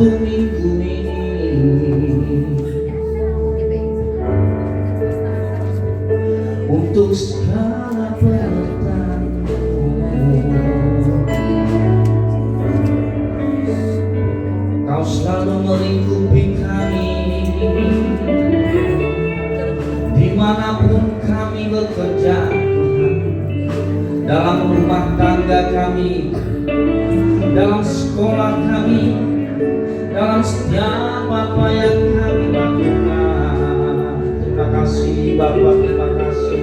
satu minggu ini untuk segala pertanyaanmu. Kau selalu melingkupi kami dimanapun kami bekerja, Tuhan, dalam rumah tangga kami, dalam sekolah kami, dalam setiap apa yang kami lakukan. Terima kasih Bapa, terima kasih.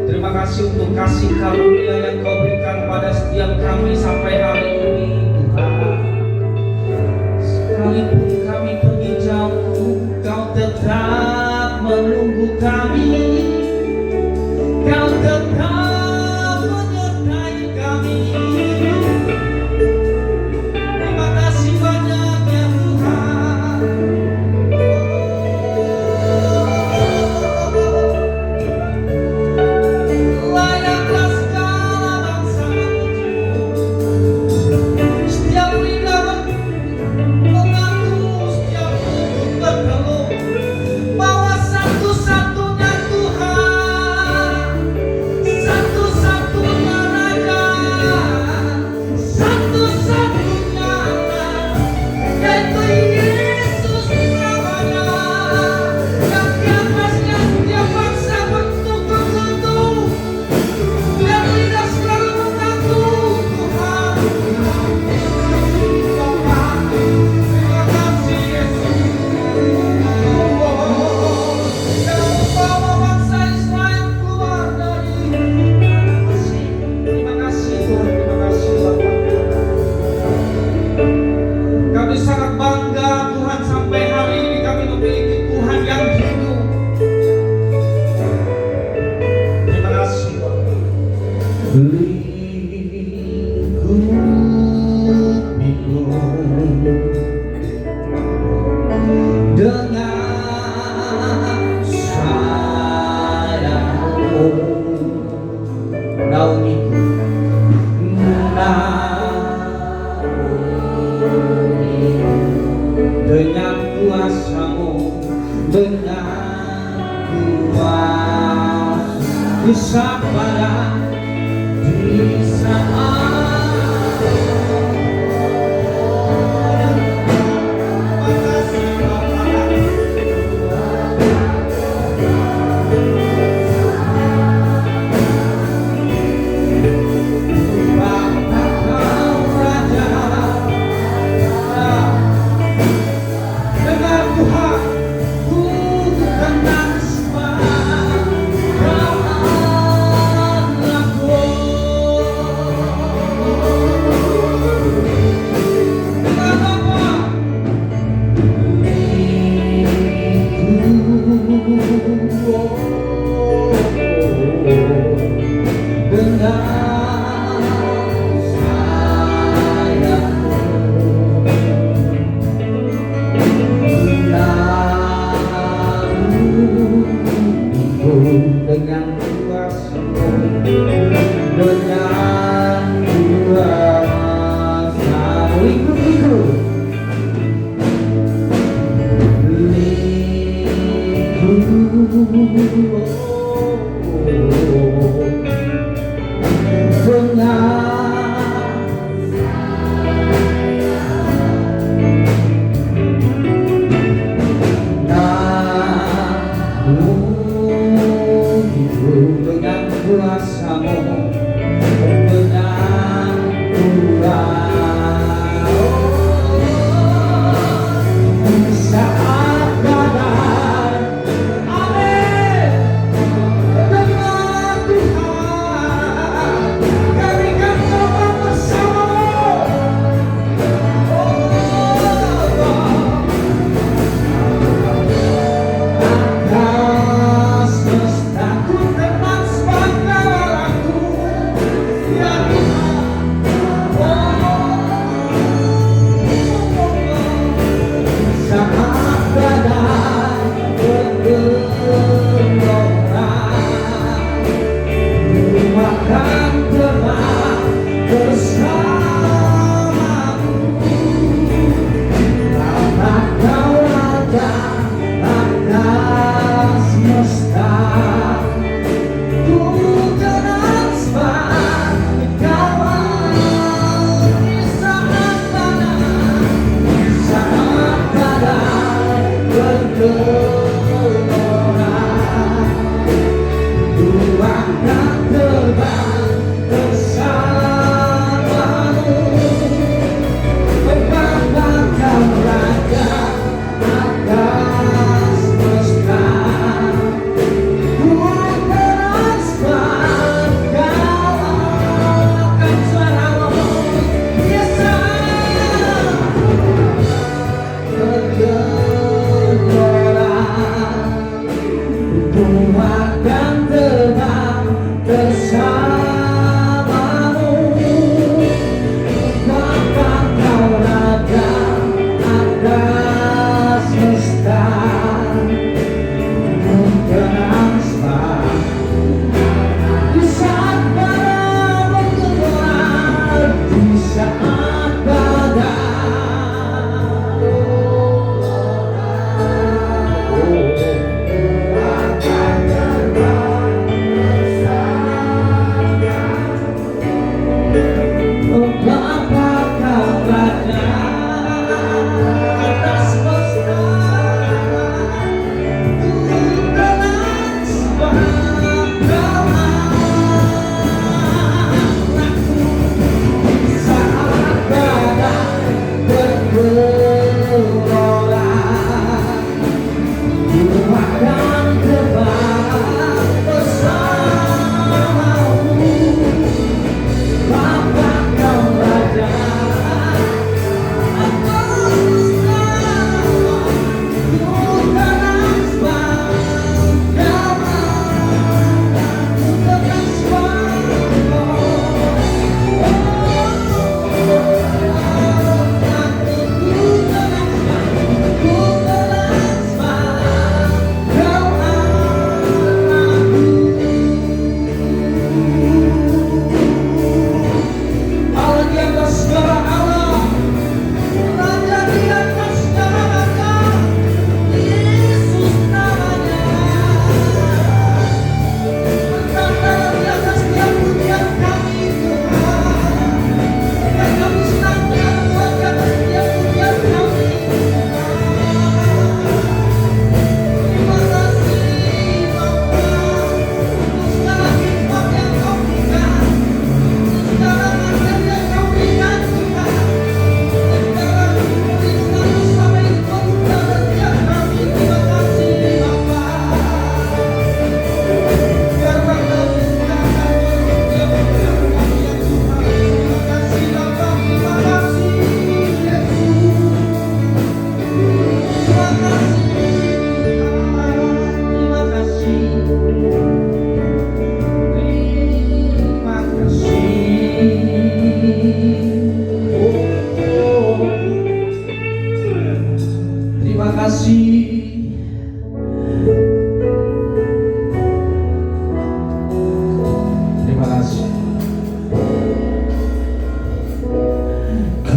Terima kasih untuk kasih karunia yang Kau berikan pada setiap kami sampai hari ini, Tuhan. Sekalipun kami pergi jauh, Kau tetap menunggu kami. Kau tetap menyertai kami. Terima kasih banyak ya Tuhan. Layaklah segala bangsa memujimu. Setiap lidah mengaku, setiap mulut berkeluh bahwa satu-satunya Tuhan, satu-satunya Raja, satu-satunya Allah, yaitu Yesus namanya, yang di atasnya setiap bangsa bertutup-tutup dan lidah selalu mengaku Tuhan. Bapa, terima kasih Yesus. Yang membawa bangsa Israel keluar dari Mesir. Terima kasih Tuhan, terima kasih Bapa. Kami sangat bangga Tuhan, sampai hari ini kami memiliki Tuhan yang hidup. Terima kasih Bapa. Lingkupiku dengan sayangmu, naungiku, naungiku dengan kuasamu, dengan kuasa kesabaran di saat Tuhan ku kenal semua. Kau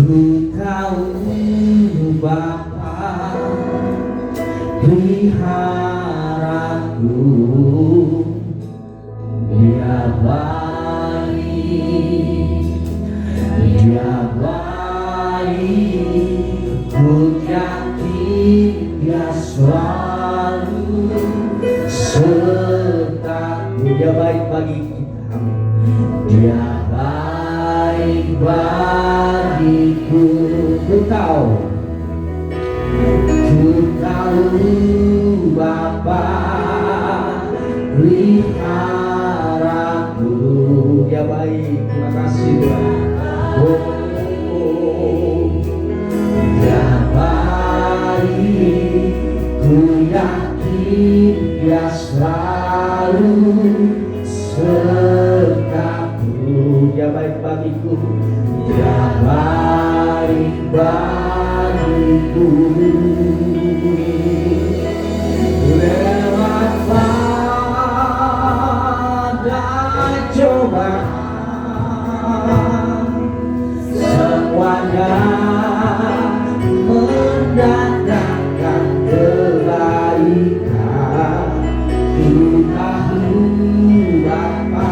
Ku tahu Bapa peliharaku, Dia baik, Dia baik. Ku yakin Dia selalu sertaku. Dia baik bagi kita, Dia baik bagiku. Ku tahu Bapa peliharaku, Dia baik. Terima kasih Tuhan. Dia baik, ku yakin Dia selalu sertaku. Dia baik bagiku, Dia baik bagiku. Lewat badai cobaan, semuanya mendatangkan kebaikan. Ku tahu Bapa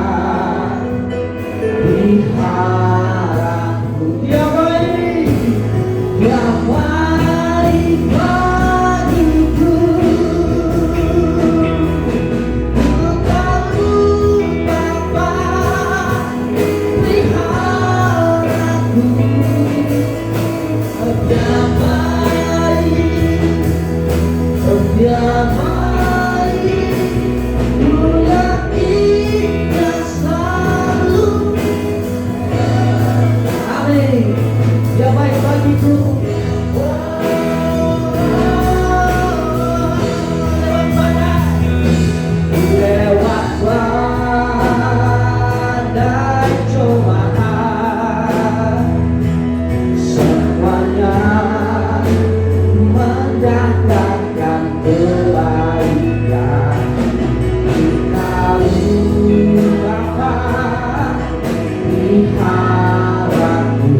peliharaku, Dia baik, Dia baik bagiku. Ku tahu Bapa peliharaku, Dia baik, Dia baik. Ku yakin Dia selalu, amin, Dia baik bagiku. Lewat badai cobaan, semuanya mendatangkan kebaikan. Tahu Bapa peliharaku,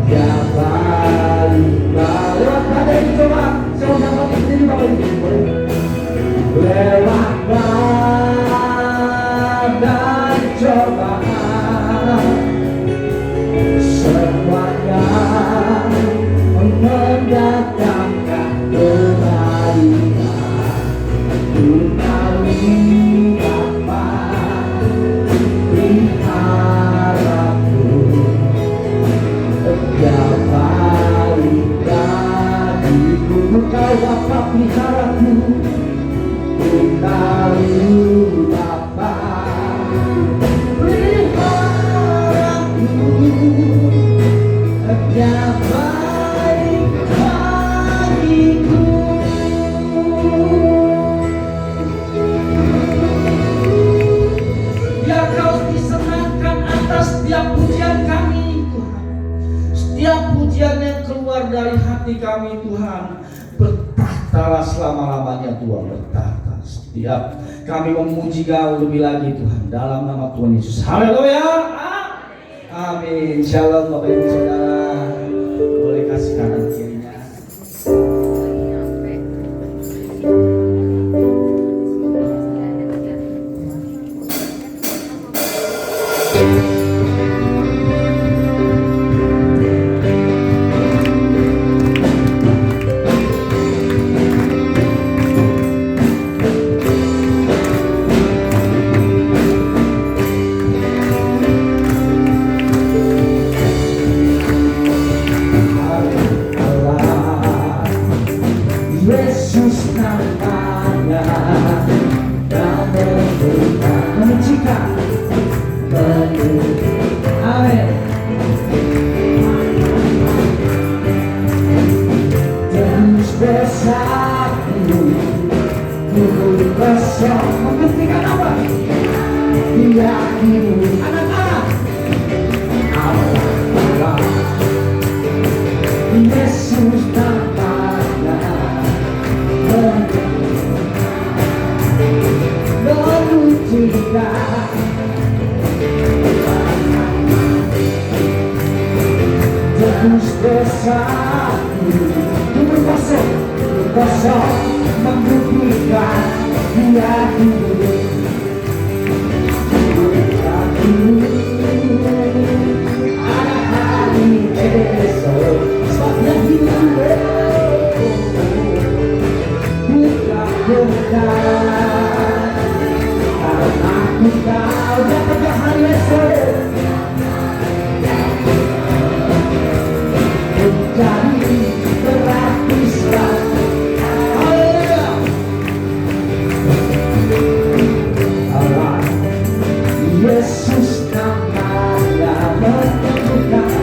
Dia baik. Lewat badai cobaan, saya dapat sendiri Bapak Ibu. Lewat badai cobaan, semuanya mendatangkan kebaikan. Ku tahu Bapa peliharaku, Dia baik bagiku. Ku tahu Bapa peliharaku, ku tahu Bapa peliharaku, Dia baik bagiku. Ya Kau disenangkan atas setiap pujian kami Tuhan. Setiap pujian yang keluar dari hati kami Tuhan, bertahtalah selama-lamanya Tuhan, bertahta. Setiap kami memuji Kau lebih lagi Tuhan, dalam nama Tuhan Yesus. Haleluya. Amin. Shalom Bapak Ibu Saudara. Boleh kasih kanan kirinya. tebus dosaku. Kosong membuktikan Dia hidup. Ada hari esok, sebabnya hidup bukan benar. Karena aku tahu dan pada hari esok menjadi berlapislah. Yesus namanya menentukan,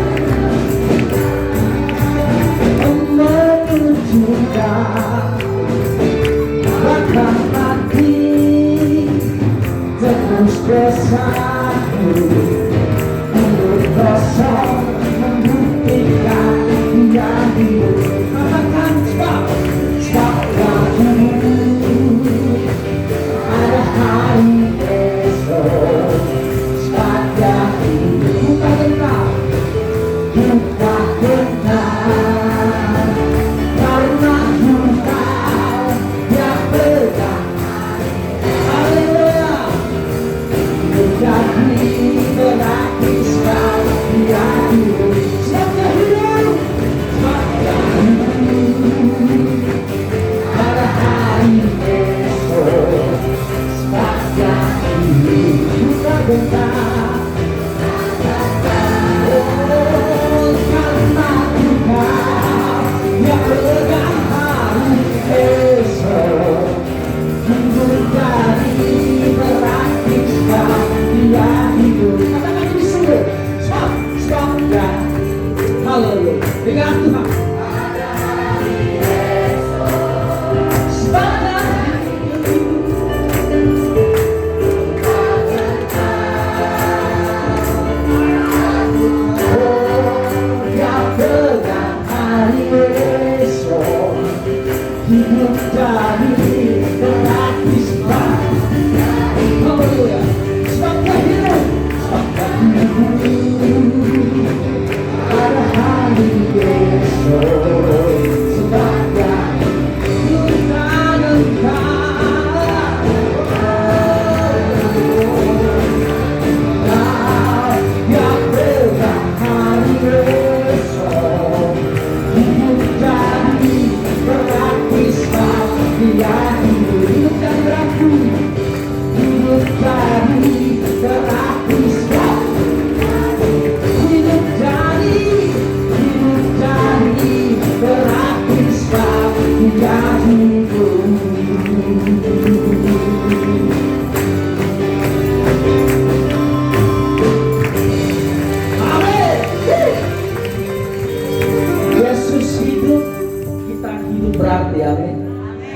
menunjukkan bahkan mati tebus dosaku. Hidup kosong membuktikan Dia hidup. Katakan sebab ada hari esok.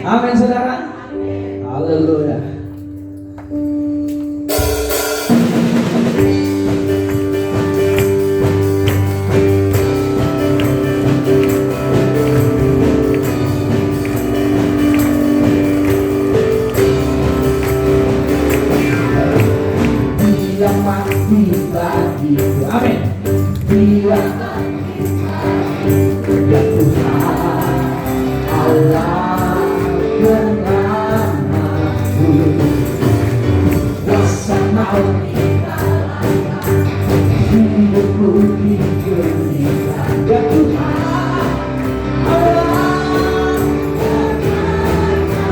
Amin saudara. Haleluya. Dia mati bagiku. Amin. Dia Tuhan Allah bernamaku, kuasa maut hidupku diberikan. Ya Tuhan Allah,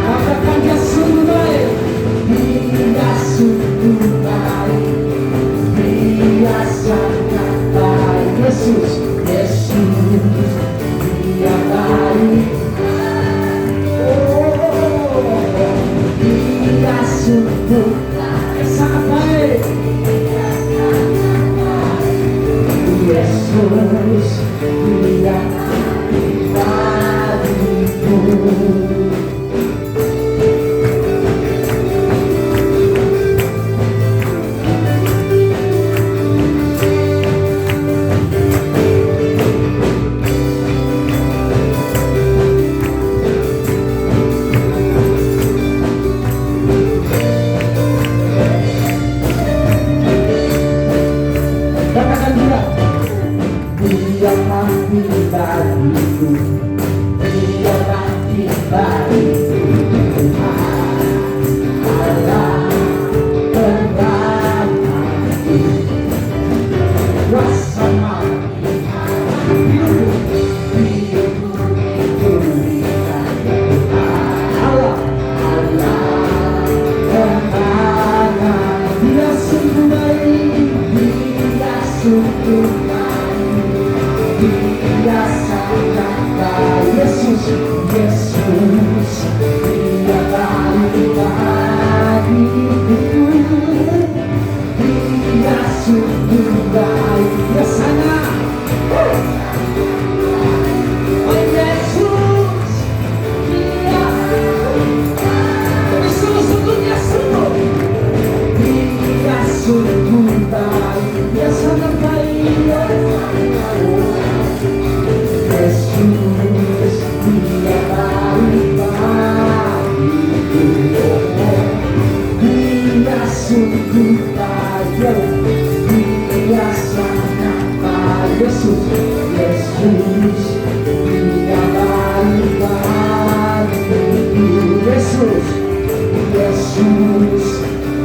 katakan Dia sungguh baik, Dia sungguh baik, Dia sangat baik. Yesus, Yesus, Dia baik. Dia sungguh sangat baik. Yesus, Dia bagiku. Dia mati bagiku, Dia mati bagiku. Allah pengganti kuasa mati hidupku diberikan Allah. Allah pengganti. Dia sungguh baik, Dia sungguh baik, Dia sangat baik. Yesus, Yesus, Dia baik bagiku, Dia sungguh baik. Dia sangat. Oh Yesus, Dia sungguh, Dia sungguh, Dia sungguh baik. Dia sangat baik. Yesus, Dia baik bagiku, Dia sungguh baik, Dia sangat baik. Yesus, Yesus, Dia baik bagiku. Yesus, Yesus,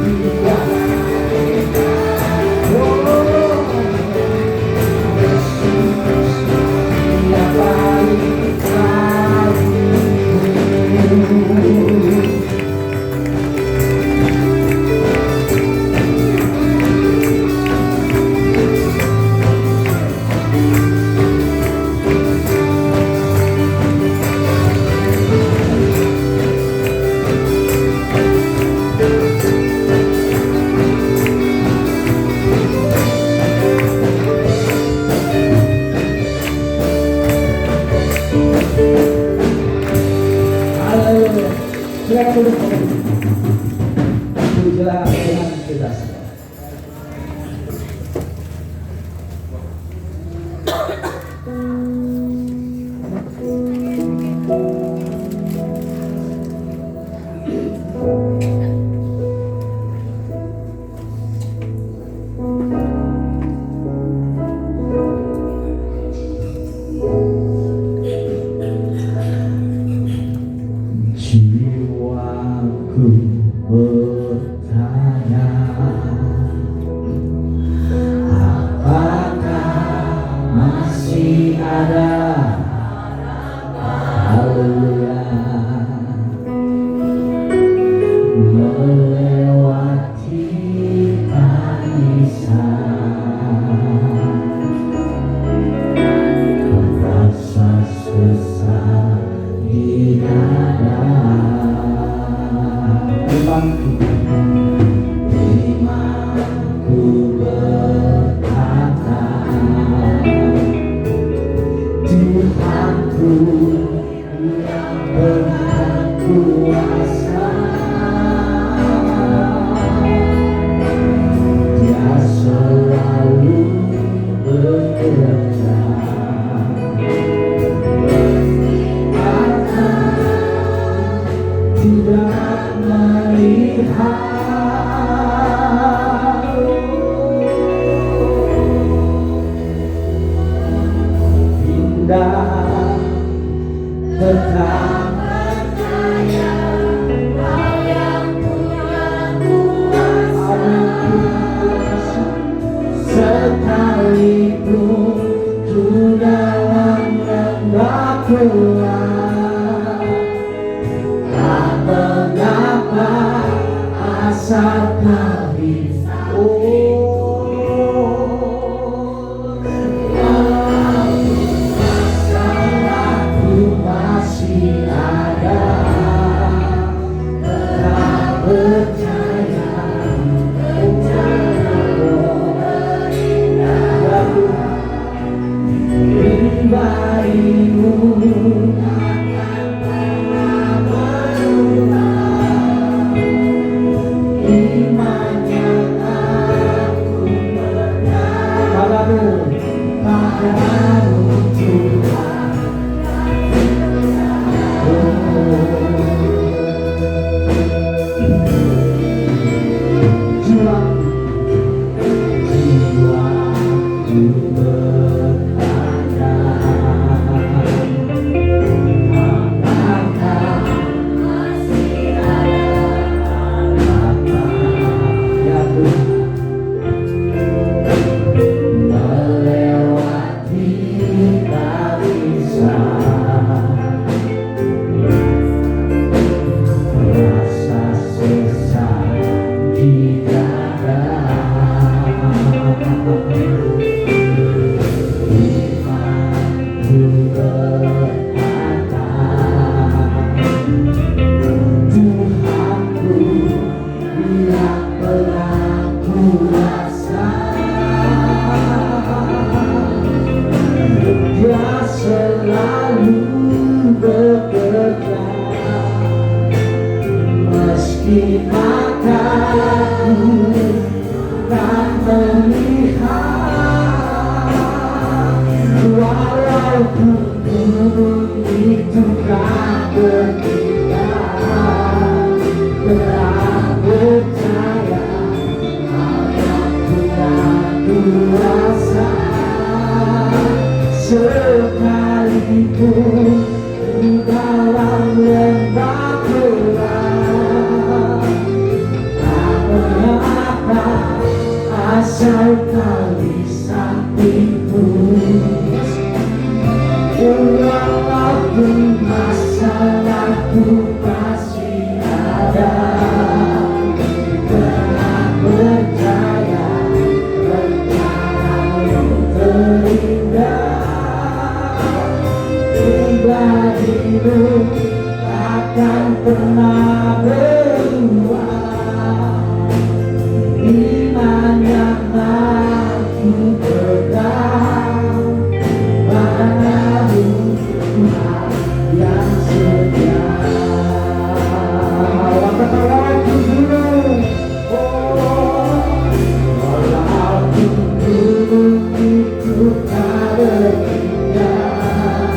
Dia baik. Oh, Yesus, Dia baik bagiku. Haleluya. Silakan duduk. Pujilah Tuhan kita semua. Jiwaku bertanya, apakah masih ada haleluya melewati tangisan, rasa sesak di dada. Imanku berkata, Tuhanku yang berkuasa, Dia selalu bekerja. Tidak melihat indah, tetap percaya Kau yang punya kuasa, sekalipun ku dalam rendah kuat, tak mengapa asal Kau bisa. Walaupun masalahku masih ada, tetap percaya pribadimu akan pernah berubah. Iman yang aku padamu Tuhan. Jiwaku berkata, selalu bekerja, meski mataku tak melihat, walaupun gunung itu tak bertingkat, terang percaya Tuhan kuasa. Sekalipun di dalam lembah gelap, tak mengapa asal kau di sampingku. Walaupun masalahku masih ada, tenang percaya rencanamu terindah. Pribadimu takkan pernah berubah, iman yang aku pegang padamu Tuhan yang setia. Walaupun gunung, walaupun gunung itu tak bertingkat,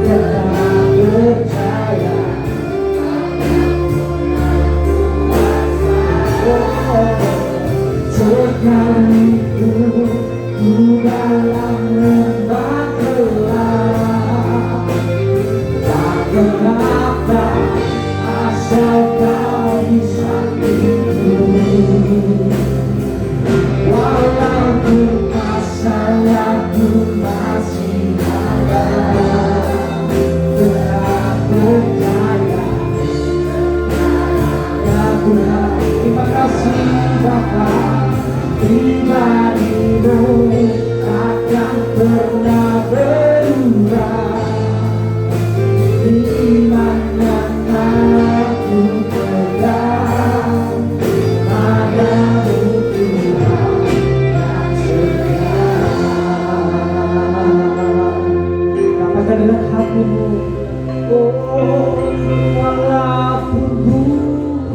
tetap percaya sekalipun ku dalam lembah gelap, tak mengapa asal kau di sampingku. Walaupun masalahku masih ada, tetap percaya ya Tuhan. Terima kasih Bapa, pribadimu takkan pernah berubah, iman yang aku pegang padamu Tuhan yang setia. Katakan dengan hatimu, oh walaupun gunung,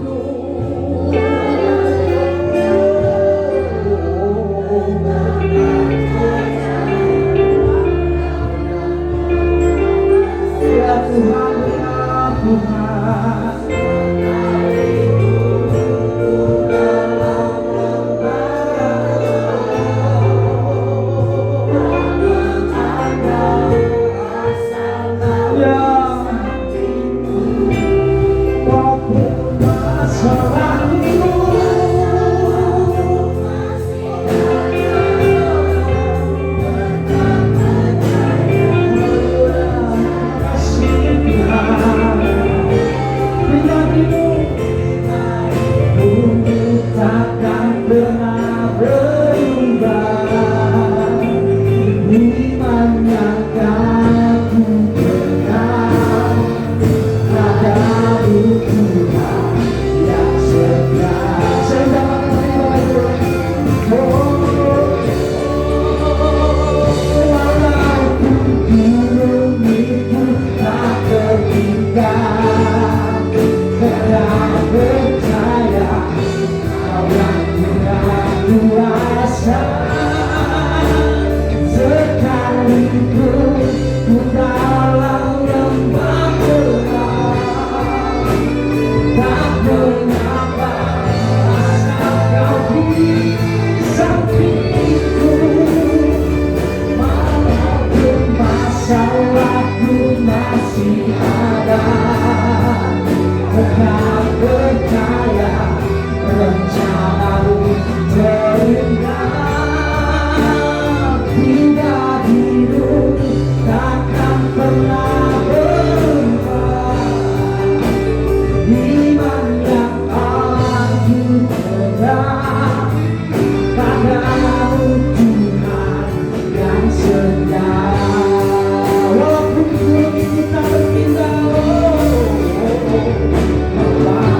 ya Tuhan, ya Tuhan. Takkan pernah berubah, iman yang aku pegang padamu Tuhan yang setia. Saya dapat menerima itu. Walaupun gunung itu tak bertingkat, tetap percaya yang punya kuasa. Sekalipun ku dalam lembah gelap, tak mengapa asal kau di sampingku. Walaupun masalahku masih ada, tetap percaya rencanamu terindah. Pribadimu takkan pernah berubah, iman yang aku pegang padamu Tuhan yang setia. Walaupun gunung itu tak berpindah, walaupun Tuhan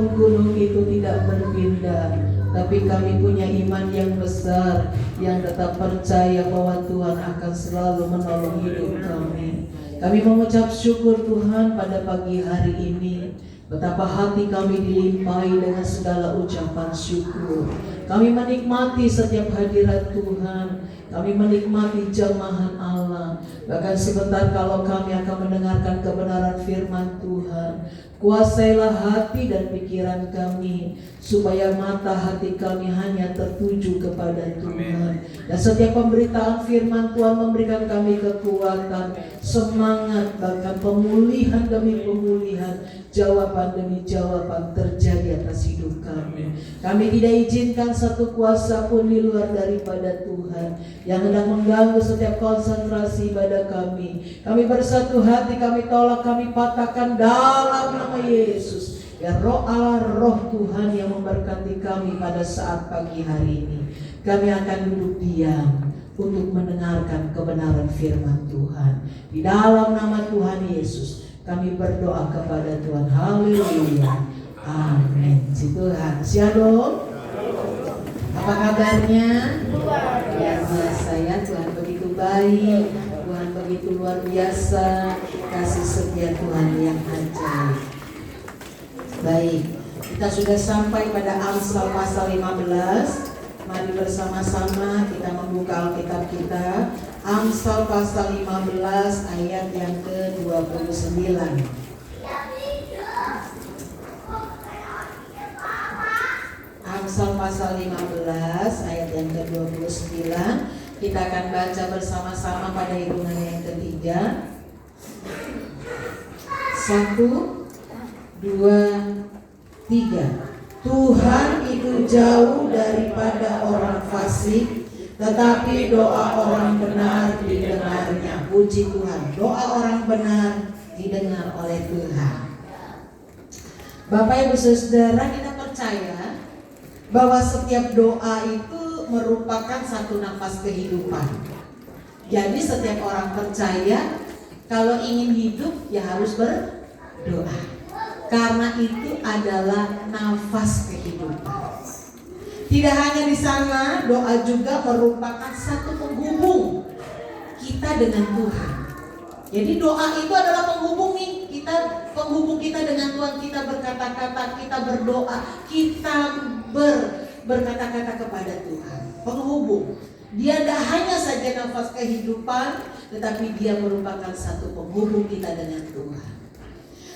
sekalipun gunung itu tidak berpindah, tapi kami punya iman yang besar, yang tetap percaya bahwa Tuhan akan selalu menolong hidup kami. Kami mengucap syukur Tuhan pada pagi hari ini, betapa hati kami dilimpahi dengan segala ucapan syukur. Kami menikmati setiap hadirat Tuhan, kami menikmati jamahan Allah. Bahkan sebentar kalau kami akan mendengarkan kebenaran firman Tuhan, kuasailah hati dan pikiran kami, supaya mata hati kami hanya tertuju kepada Tuhan. Dan setiap pemberitaan firman Tuhan memberikan kami kekuatan, semangat, bahkan pemulihan demi pemulihan, jawaban demi jawaban terjadi atas hidup kami. Kami tidak izinkan satu kuasa pun di luar daripada Tuhan yang hendak mengganggu setiap konsentrasi ibadah kami. Kami bersatu hati, kami tolak, kami patahkan dalam nama Yesus. Ya roh Allah, roh Tuhan yang memberkati kami pada saat pagi hari ini. Kami akan duduk diam untuk mendengarkan kebenaran firman Tuhan. Di dalam nama Tuhan Yesus kami berdoa kepada Tuhan. Haleluya. Amin. Si Tuhan. Shalom. Apa kabarnya? Luar biasa ya. Tuhan begitu baik, Tuhan begitu luar biasa. Kasih setia Tuhan yang ajaib. Baik, kita sudah sampai pada Amsal pasal 15. Mari bersama-sama kita membuka Alkitab kita. Amsal pasal 15 ayat yang ke-29. Amsal pasal 15 ayat yang ke-29. Kita akan baca bersama-sama pada hitungan yang ketiga. 1, 2, 3. Tuhan itu jauh daripada orang fasik, tetapi doa orang benar didengarnya. Puji Tuhan, doa orang benar didengar oleh Tuhan. Bapak Ibu Saudara, kita percaya bahwa setiap doa itu merupakan satu nafas kehidupan. Jadi setiap orang percaya kalau ingin hidup ya harus berdoa. Karena itu adalah nafas kehidupan. Tidak hanya di sana, doa juga merupakan satu penghubung kita dengan Tuhan. Jadi doa itu adalah penghubung kita dengan Tuhan. Kita berkata-kata, kita berdoa, kita berkata-kata kepada Tuhan. Penghubung. Dia tidak hanya saja nafas kehidupan, tetapi dia merupakan satu penghubung kita dengan Tuhan.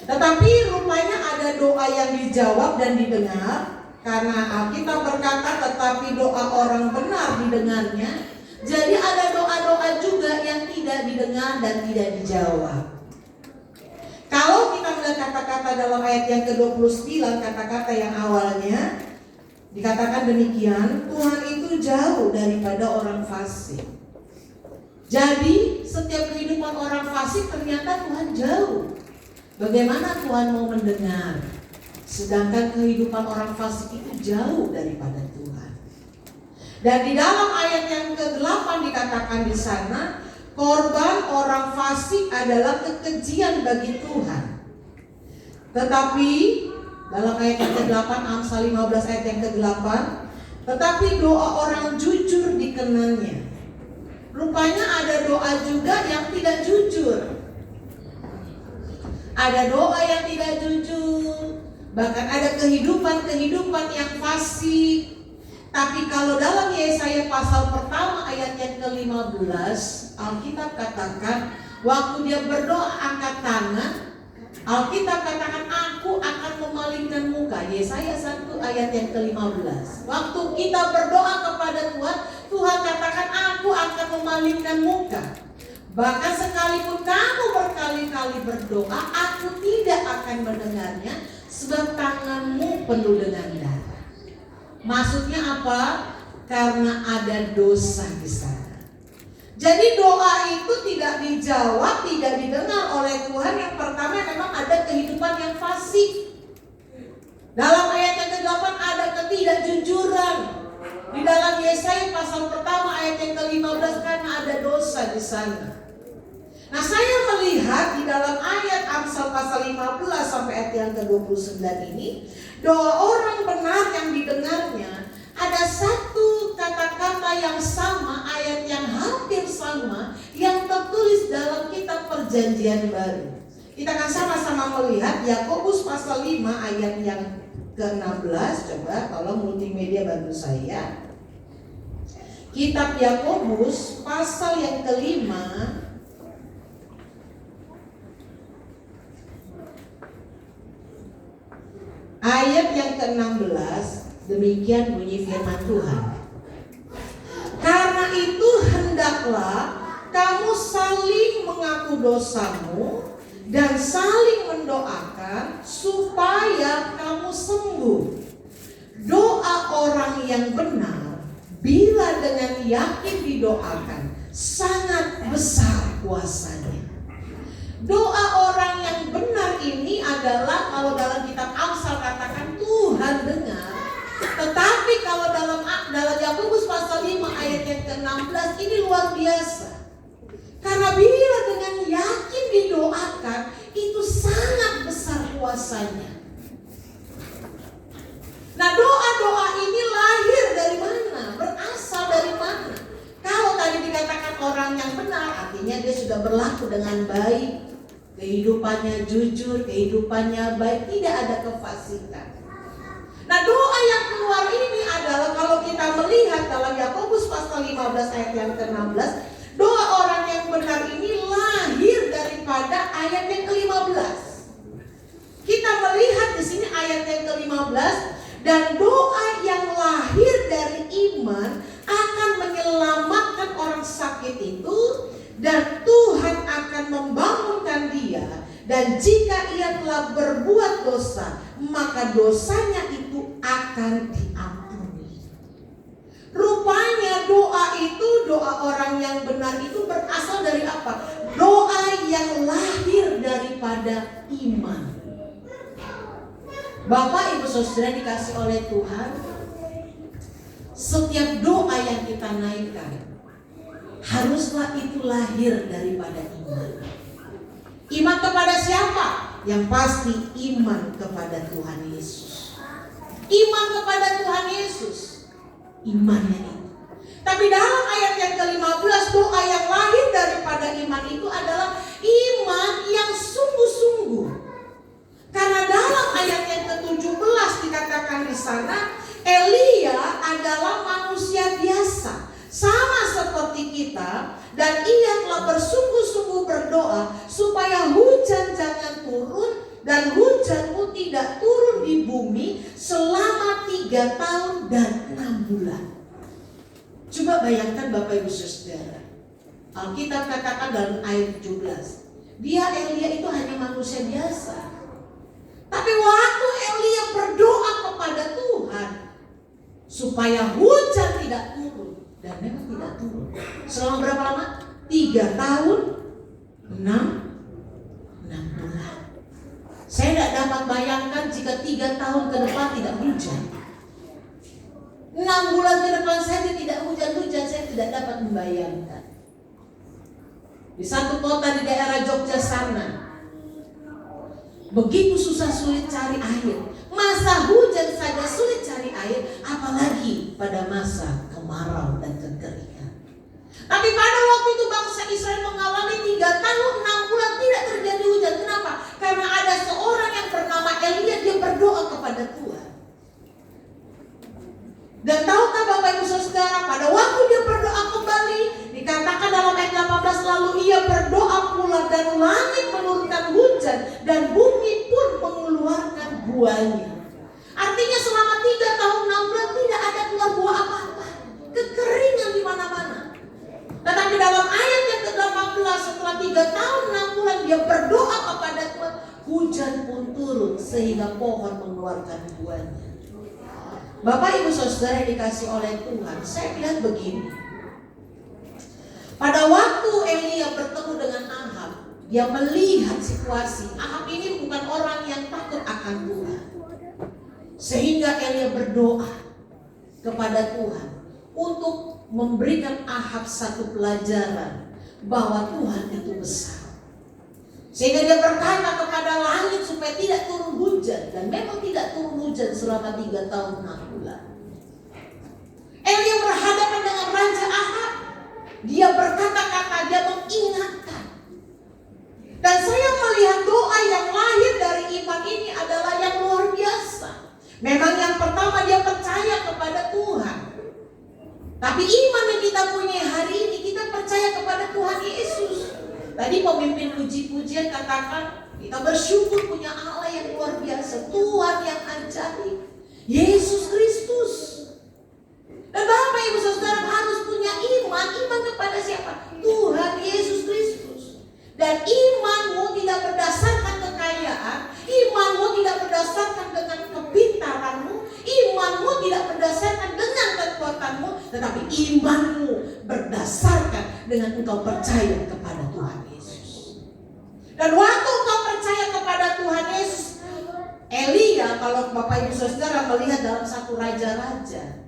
Tetapi rupanya ada doa yang dijawab dan didengar, karena Alkitab berkata tetapi doa orang benar didengarnya. Jadi ada doa-doa juga yang tidak didengar dan tidak dijawab. Kalau kita melihat kata-kata dalam ayat yang ke-29, kata-kata yang awalnya dikatakan demikian, Tuhan itu jauh daripada orang fasik. Jadi setiap kehidupan orang fasik ternyata Tuhan jauh. Bagaimana Tuhan mau mendengar? Sedangkan kehidupan orang fasik itu jauh daripada Tuhan. Dan di dalam ayat yang ke-8 dikatakan di sana, korban orang fasik adalah kekejian bagi Tuhan. Tetapi dalam ayat yang ke-8, Amsal 15 ayat yang ke-8, tetapi doa orang jujur dikenalnya. Rupanya ada doa juga yang tidak jujur. Ada doa yang tidak jujur, bahkan ada kehidupan yang fasik. Tapi kalau dalam Yesaya pasal pertama ayat yang ke-15, Alkitab katakan waktu dia berdoa angkat tangan, Alkitab katakan aku akan memalingkan muka. Yesaya 1 ayat yang ke-15. Waktu kita berdoa kepada Tuhan, Tuhan katakan aku akan memalingkan muka. Bahkan sekalipun kamu berkali-kali berdoa, aku tidak akan mendengarnya, sebab tanganmu penuh dengan darah. Maksudnya apa? Karena ada dosa di sana. Jadi doa itu tidak dijawab, tidak didengar oleh Tuhan. Yang pertama memang ada kehidupan yang fasik. Dalam ayat yang ke-8 ada ketidakjujuran. Di dalam Yesaya pasal pertama ayat yang ke-15 karena ada dosa di sana. Nah, saya melihat di dalam ayat Amsal pasal 15 sampai ayat yang ke-29 ini, doa orang benar yang didengarnya, ada satu kata-kata yang sama, ayat yang hampir sama, yang tertulis dalam kitab Perjanjian Baru. Kita akan sama-sama melihat Yakobus pasal 5 ayat yang ke-16. Coba tolong multimedia bantu saya. Kitab Yakobus pasal yang ke-5 ayat yang ke-16, demikian bunyi firman Tuhan. Karena itu hendaklah kamu saling mengaku dosamu dan saling mendoakan supaya kamu sembuh. Doa orang yang benar bila dengan yakin didoakan sangat besar kuasanya. Doa orang yang benar ini adalah, kalau dalam kitab Amsal katakan Tuhan dengar. Tetapi kalau dalam Yakobus pasal 5 ayat yang ke-16 ini luar biasa. Karena bila dengan yakin didoakan itu sangat besar kuasanya. Nah, doa-doa ini lahir dari mana? Berasal dari mana? Kalau tadi dikatakan orang yang benar, artinya dia sudah berlaku dengan baik, kehidupannya jujur, kehidupannya baik, tidak ada kefasikan. Nah, doa yang keluar ini adalah, kalau kita melihat dalam Yakobus pasal 15 ayat yang ke-16, doa orang yang benar ini lahir daripada ayat yang ke-15. Kita melihat di sini ayat yang ke-15, dan doa yang lahir dari iman akan menyelamatkan orang sakit itu, dan Tuhan akan membangunkan dia, dan jika ia telah berbuat dosa, maka dosanya itu akan diampuni. Rupanya doa itu, doa orang yang benar itu berasal dari apa? Doa yang lahir daripada iman. Bapak Ibu Saudara dikasih oleh Tuhan, setiap doa yang kita naikkan haruslah itu lahir daripada iman. Iman kepada siapa? Yang pasti iman kepada Tuhan Yesus. Iman kepada Tuhan Yesus, imannya itu. Tapi dalam ayat yang ke-15, doa yang lahir daripada iman itu adalah iman yang sungguh-sungguh. Karena dalam ayat yang ke-17 dikatakan di sana, Elia adalah manusia biasa, sama seperti kita, dan ia telah bersungguh-sungguh berdoa supaya hujan jangan turun, dan hujan pun tidak turun di bumi selama 3 tahun dan 6 bulan. Coba bayangkan Bapak Ibu Saudara, Alkitab katakan dalam ayat 17, dia Elia itu hanya manusia biasa. Tapi waktu Elia berdoa kepada Tuhan supaya hujan tidak turun, dan memang tidak turun. Selama berapa lama? 3 tahun 6 bulan. Saya tidak dapat bayangkan jika 3 tahun ke depan tidak hujan. 6 bulan ke depan saja tidak hujan-hujan, saya tidak dapat membayangkan. Di satu kota di daerah Jogja sana, begitu susah sulit cari air. Masa hujan saja sulit cari air, apalagi pada masa kemarau dan kekeringan. Tapi pada waktu itu bangsa Israel mengalami 3 tahun 6 bulan tidak terjadi hujan. Kenapa? Karena ada seorang yang bernama Elia, dia berdoa kepada Tuhan. Dan tahukah Bapak Ibu Saudara, pada waktu dia berdoa kembali, dikatakan dalam ayat 18, lalu ia berdoa pula dan langit menurunkan hujan dan bumi pun mengeluarkan buahnya. Artinya selama 3 tahun 6 bulan tidak ada keluar buah apa-apa, kekeringan di mana-mana. Tetapi dalam ayat yang ke-18, setelah 3 tahun 6 bulan dia berdoa kepada Tuhan, hujan pun turun sehingga pohon mengeluarkan buahnya. Bapak Ibu Saudara yang dikasih oleh Tuhan, saya lihat begini. Pada waktu Elia bertemu dengan Ahab, dia melihat situasi. Ahab ini bukan orang yang takut akan Tuhan. Sehingga Elia berdoa kepada Tuhan untuk memberikan Ahab satu pelajaran bahwa Tuhan itu besar. Sehingga dia berkata kepada langit supaya tidak turun hujan. Dan memang tidak turun hujan selama 3 tahun 6 bulan. Elia berhadapan dengan Raja Ahab. Dia berkata-kata, dia mengingatkan. Dan saya melihat doa yang lahir dari iman ini adalah yang luar biasa. Memang yang pertama dia percaya kepada Tuhan. Tapi iman yang kita punya hari ini, kita percaya kepada Tuhan Yesus. Tadi pemimpin puji-pujian katakan, kita bersyukur punya Allah yang luar biasa, Tuhan yang ajaib, Yesus Kristus. Dan Bapak Ibu Saudara harus punya iman kepada siapa? Tuhan Yesus Kristus. Dan imanmu tidak berdasarkan kekayaan, imanmu tidak berdasarkan dengan kepintaranmu, imanmu tidak berdasarkan dengan kekuatanmu, tetapi imanmu berdasarkan dengan engkau percaya kepada Tuhan Yesus. Dan waktu engkau percaya kepada Tuhan Yesus, Elia, kalau Bapak Ibu Saudara melihat dalam 1 Raja-Raja,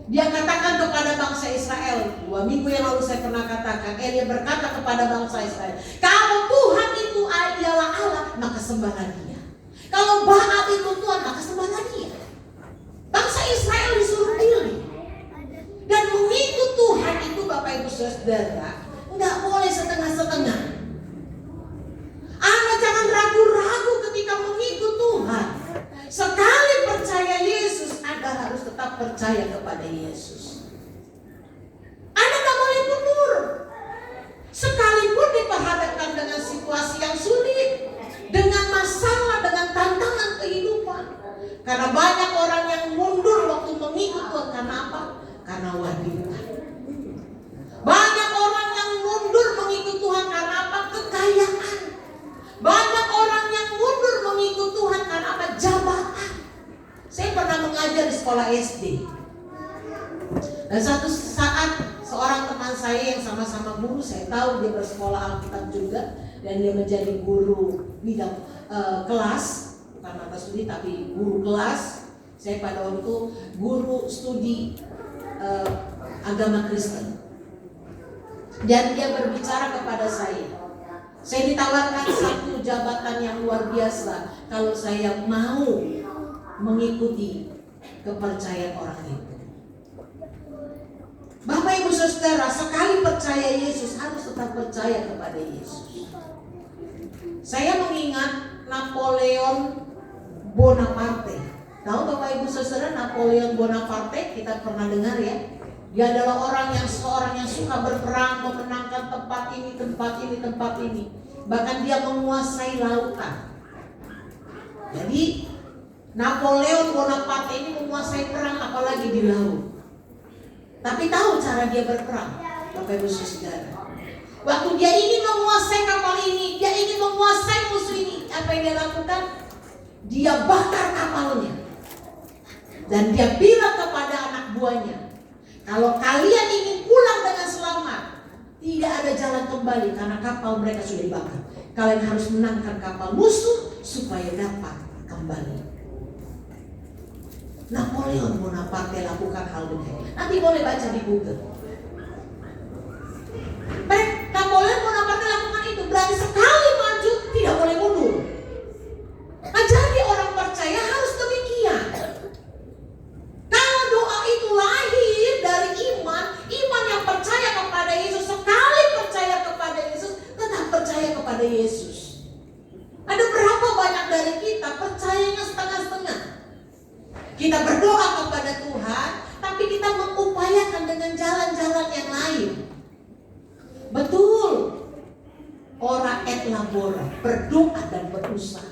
dia katakan kepada bangsa Israel, 2 minggu yang lalu saya pernah katakan, Elia berkata kepada bangsa Israel, kalau Tuhan itu ialah Allah, maka sembahlah dia. Kalau Baal itu Tuhan, maka sembahlah dia. Bangsa Israel disuruh pilih. Dan mengikut Tuhan itu Bapak Ibu Saudara, enggak boleh setengah-setengah. Anda jangan ragu-ragu ketika mengikut Tuhan. Sekali percaya Yesus, Anda harus tetap percaya kepada Yesus. Anda tak boleh mundur. Sekalipun diperhadapkan dengan situasi yang sulit, dengan masalah, dengan tantangan kehidupan. Karena banyak orang yang mundur waktu mengikut Tuhan. Karena apa? Karena wanita. Banyak orang yang mundur mengikut Tuhan karena apa? Kekayaan. Banyak orang yang mundur mengikut Tuhan karena apa? Jabatan. Saya pernah mengajar di sekolah SD. Dan satu saat seorang teman saya yang sama-sama guru, saya tahu dia bersekolah Alkitab juga, dan dia menjadi guru bidang kelas, bukan mata studi tapi guru kelas. Saya pada waktu itu guru studi agama Kristen. Dan dia berbicara kepada saya ditawarkan satu jabatan yang luar biasa kalau saya mau mengikuti kepercayaan orang itu. Bapak Ibu Saudara, sekali percaya Yesus harus tetap percaya kepada Yesus. Saya mengingat Napoleon Bonaparte. Tahu Bapak Ibu Saudara Napoleon Bonaparte? Kita pernah dengar ya. Dia adalah seorang yang suka berperang, memenangkan tempat ini, tempat ini, tempat ini. Bahkan dia menguasai lautan. Jadi Napoleon Bonaparte ini menguasai perang apalagi di laut. Tapi tahu cara dia berperang, Bapak Ibu Saudara. Waktu dia ingin menguasai kapal ini, dia ingin menguasai musuh ini, apa yang dia lakukan? Dia bakar kapalnya. Dan dia bilang kepada anak buahnya, kalau kalian ingin pulang dengan selamat, tidak ada jalan kembali karena kapal mereka sudah dibakar. Kalian harus menangkan kapal musuh supaya dapat kembali. Napoleon Bonaparte lakukan hal demikian. Nanti boleh baca di Google. Napoleon Bonaparte lakukan itu, berarti sekali maju tidak boleh mundur. Nah, jadi orang percaya harus demikian. Kalau doa itu lahir dari iman yang percaya kepada Yesus, sekali percaya kepada Yesus, tetap percaya kepada Yesus. Ada berapa banyak dari kita percayanya setengah-setengah? Kita berdoa kepada Tuhan, tapi kita mengupayakan dengan jalan-jalan yang lain. Betul. Ora et labora, berdoa dan berusaha.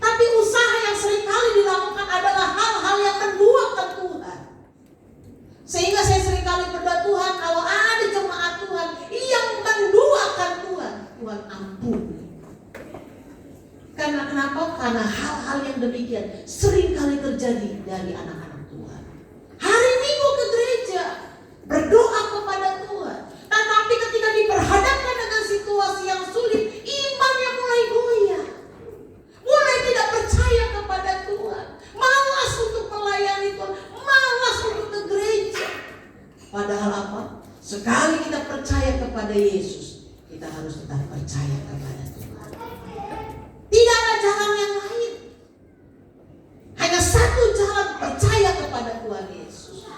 Tapi usaha yang seringkali dilakukan adalah hal-hal yang menduakan Tuhan. Sehingga saya seringkali berdoa, Tuhan, kalau ada jemaat Tuhan yang menduakan Tuhan, Tuhan ampuni. Karena kenapa? Karena hal-hal yang demikian seringkali terjadi dari anak-anak Tuhan. Hari Minggu ke gereja, berdoa kepada Tuhan. Tetapi ketika diperhadapkan dengan situasi yang sulit, imannya mulai goyah. Mulai tidak percaya kepada Tuhan. Malas untuk melayani Tuhan. Malas untuk ke gereja. Padahal apa? Sekali kita percaya kepada Yesus, kita harus tetap percaya kepada Tuhan. Tidak ada jalan yang lain. Hanya satu jalan, percaya kepada Tuhan Yesus.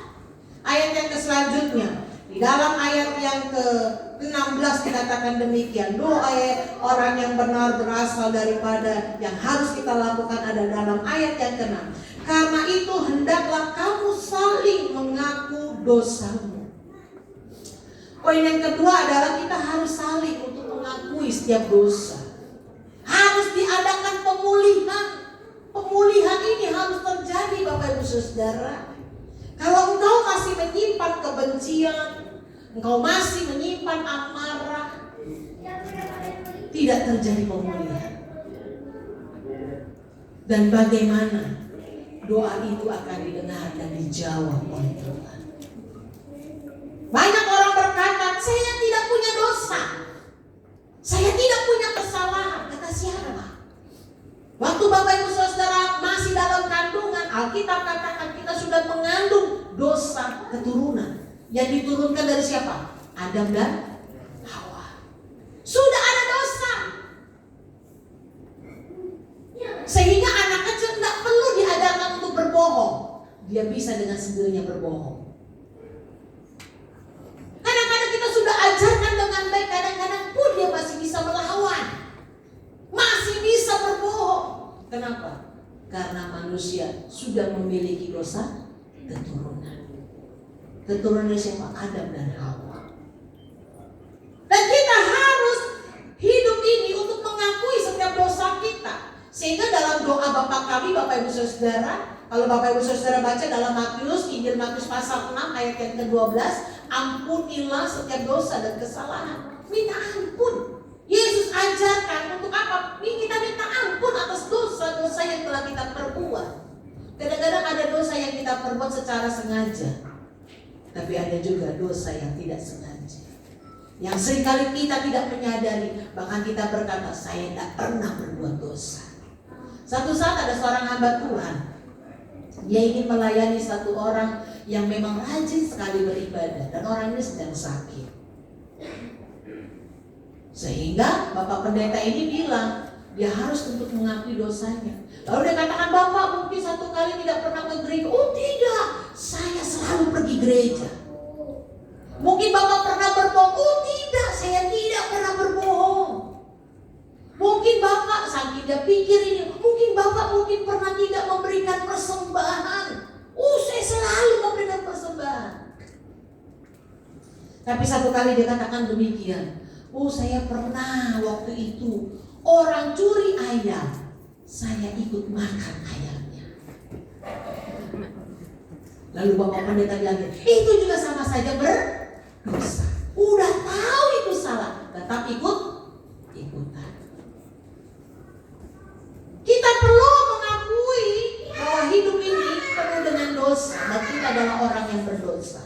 Ayat yang selanjutnya, di dalam ayat yang ke-16 dikatakan demikian. Doa orang yang benar berasal daripada yang harus kita lakukan ada dalam ayat yang ke-6. Karena itu hendaklah kamu saling mengaku dosamu. Poin yang kedua adalah kita harus saling untuk mengakui setiap dosa. Harus diadakan pemulihan. Pemulihan ini harus terjadi Bapak Ibu Saudara. Kalau engkau masih menyimpan kebencian, engkau masih menyimpan amarah, tidak terjadi pemulihan. Dan bagaimana doa itu akan didengar dan dijawab oleh Tuhan. Banyak orang berkata, saya tidak punya dosa, saya tidak punya kesalahan. Kata siapa? Waktu Bapak Ibu Saudara masih dalam kandungan, Alkitab katakan kita sudah mengandung dosa keturunan. Yang diturunkan dari siapa? Adam dan Hawa. Sudah ada dosa. Sehingga anak kecil tidak perlu diajarkan untuk berbohong. Dia bisa dengan sendirinya berbohong. Kadang-kadang kita sudah ajarkan dengan baik, kadang-kadang pun dia masih bisa melawan. Masih bisa berbohong. Kenapa? Karena manusia sudah memiliki dosa keturunan. Keturunan siapa? Adam dan Hawa. Dan kita harus hidup ini untuk mengakui setiap dosa kita. Sehingga dalam doa Bapa kami, Bapak Ibu Saudara, kalau Bapak Ibu Saudara baca dalam Matius, Injil Matius pasal 6 ayat yang ke-12, ampunilah setiap dosa dan kesalahan. Minta ampun. Yesus ajarkan untuk apa? Kita minta ampun atas dosa-dosa yang telah kita perbuat. Kadang-kadang ada dosa yang kita perbuat secara sengaja, tapi ada juga dosa yang tidak sengaja, yang seringkali kita tidak menyadari. Bahkan kita berkata, saya tidak pernah berbuat dosa. Satu saat ada seorang hamba Tuhan, dia ingin melayani satu orang yang memang rajin sekali beribadah, dan orang ini sedang sakit. Sehingga Bapak Pendeta ini bilang, dia harus untuk mengakui dosanya. Lalu dia katakan, Bapak mungkin satu kali tidak pernah ke gereja. Oh tidak, saya selalu pergi gereja. Mungkin Bapak pernah berbohong. Oh tidak, saya tidak pernah berbohong. Mungkin Bapak saking dia pikir ini, mungkin Bapak mungkin pernah tidak memberikan persembahan. Oh saya selalu memberikan persembahan. Tapi satu kali dia katakan demikian. Oh saya pernah waktu itu orang curi ayam, saya ikut makan ayamnya. Lalu Bapak Pendeta bilang, itu juga sama saja berdosa. Udah tahu itu salah, tetap ikutan. Kita perlu mengakui bahwa hidup ini penuh dengan dosa dan kita adalah orang yang berdosa.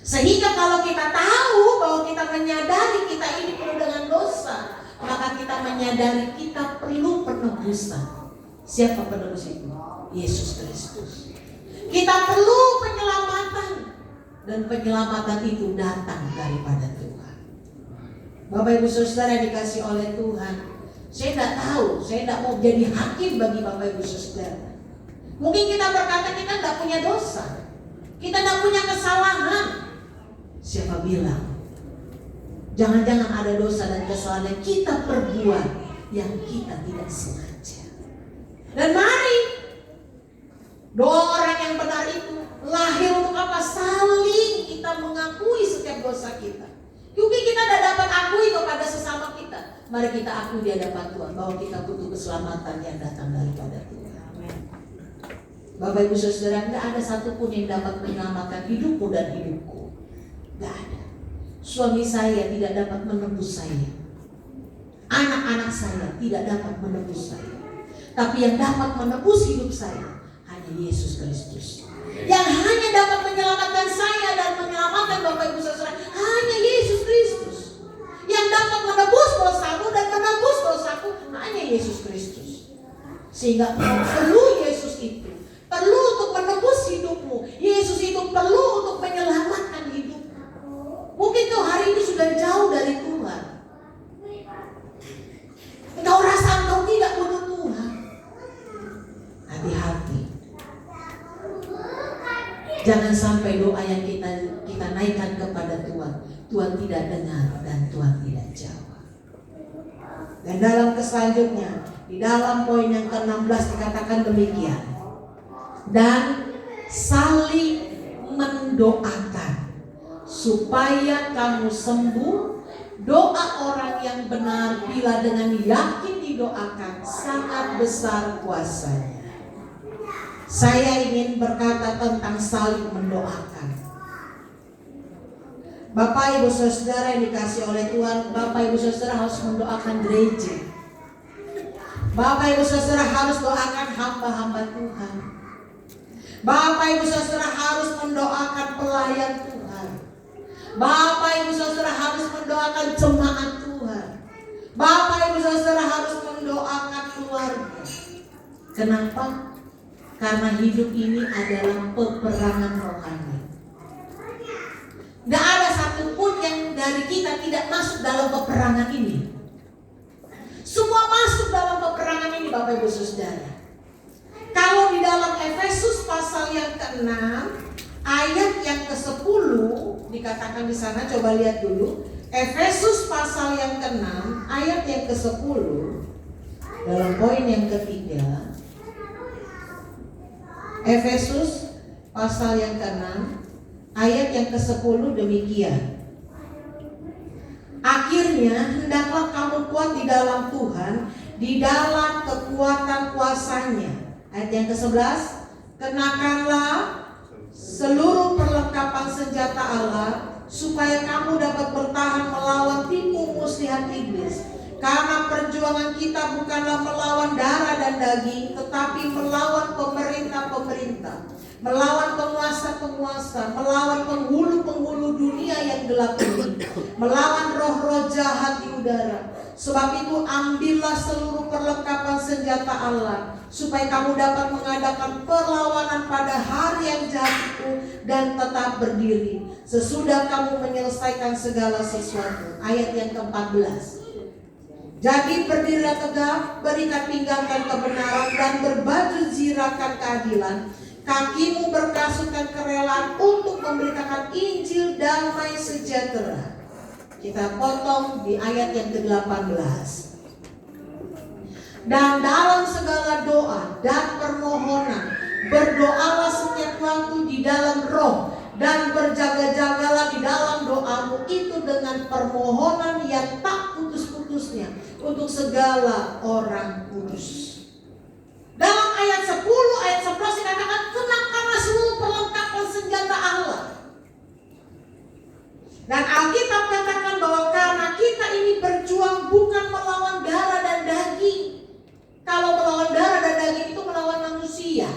Sehingga kalau kita tahu bahwa kita menyadari kita ini penuh dengan dosa, maka kita menyadari kita perlu penebusan. Siapa penebus itu? Yesus Kristus. Kita perlu penyelamatan, dan penyelamatan itu datang daripada Tuhan. Bapak Ibu Saudara dikasih oleh Tuhan, saya tidak tahu, saya tidak mau jadi hakim bagi Bapak Ibu Saudara. Mungkin kita berkata kita tidak punya dosa, kita tidak punya kesalahan. Siapa bilang? Jangan-jangan ada dosa dan kesalahan yang kita perbuat yang kita tidak sengaja. Dan mari doa orang yang benar itu lahir untuk apa? Saling kita mengakui setiap dosa kita. Mungkin kita tidak dapat akui kepada sesama kita. Mari kita akui di hadapan Tuhan bahwa kita butuh keselamatan yang datang daripada Tuhan. Bapak Ibu Saudara, tidak ada satupun yang dapat menyelamatkan hidupmu dan hidupku. Tidak ada. Suami saya tidak dapat menebus saya. Anak-anak saya tidak dapat menebus saya. Tapi yang dapat menebus hidup saya hanya Yesus Kristus. Yang hanya dapat menyelamatkan saya dan menyelamatkan Bapak Ibu Saudara hanya Yesus Kristus. Yang dapat menebus dosamu dan menebus dosaku hanya Yesus Kristus. Sehingga perlu Yesus itu, perlu untuk menebus hidupmu. Yesus itu perlu untuk menyelamatkan hidupmu. Mungkin engkau hari ini sudah jauh dari Tuhan, engkau rasa engkau tidak butuh Tuhan, hati-hati. Jangan sampai doa yang kita naikkan kepada Tuhan, Tuhan tidak dengar dan Tuhan tidak jawab. Dan dalam selanjutnya, di dalam poin yang ke-16 dikatakan demikian. Dan saling mendoakan supaya kamu sembuh. Doa orang yang benar bila dengan yakin didoakan sangat besar kuasanya. Saya ingin berkata tentang saling mendoakan. Bapak Ibu Saudara yang dikasih oleh Tuhan, Bapak Ibu Saudara harus mendoakan gereja. Bapak Ibu Saudara harus doakan hamba-hamba Tuhan. Bapak Ibu Saudara harus mendoakan pelayan Tuhan. Bapak Ibu Saudara harus mendoakan jemaat Tuhan. Bapak Ibu Saudara harus mendoakan keluarga. Kenapa? Karena hidup ini adalah peperangan rohani. Gak ada satupun yang dari kita tidak masuk dalam peperangan ini. Semua masuk dalam peperangan ini, Bapak Ibu Saudara. Kalau di dalam Efesus pasal yang ke-6 ayat yang ke-10 dikatakan di sana, coba lihat dulu. Efesus pasal yang ke-6 ayat yang ke-10 dalam poin yang ketiga. Efesus pasal yang ke-6 ayat yang ke-10 demikian. Akhirnya hendaklah kamu kuat di dalam Tuhan, di dalam kekuatan kuasanya. Ayat yang ke-11, kenakanlah seluruh perlengkapan senjata Allah supaya kamu dapat bertahan melawan tipu muslihat iblis. Karena perjuangan kita bukanlah melawan darah dan daging, tetapi melawan pemerintah-pemerintah, melawan penguasa-penguasa, melawan penghulu-penghulu dunia yang gelap ini, melawan roh-roh jahat di udara. Sebab itu ambillah seluruh perlengkapan senjata Allah, supaya kamu dapat mengadakan perlawanan pada hari yang jahat itu dan tetap berdiri sesudah kamu menyelesaikan segala sesuatu. Ayat yang ke-14. Jadi berdirilah tegak, berikat pinggangkan kebenaran dan berbaju zirahkan keadilan. Kakimu berkasutkan kerelaan untuk memberitakan Injil damai sejahtera. Kita potong di ayat yang ke-18. Dan dalam segala doa dan permohonan berdoalah setiap waktu di dalam roh, dan berjaga-jagalah di dalam doamu itu dengan permohonan yang tak putus-putusnya untuk segala orang kudus. Dalam ayat 10, ayat 11 dikatakan kenakanlah seluruh perlengkapan senjata Allah. Dan Alkitab katakan bahwa karena kita ini berjuang bukan melawan darah dan daging. Kalau melawan darah dan daging itu melawan manusia,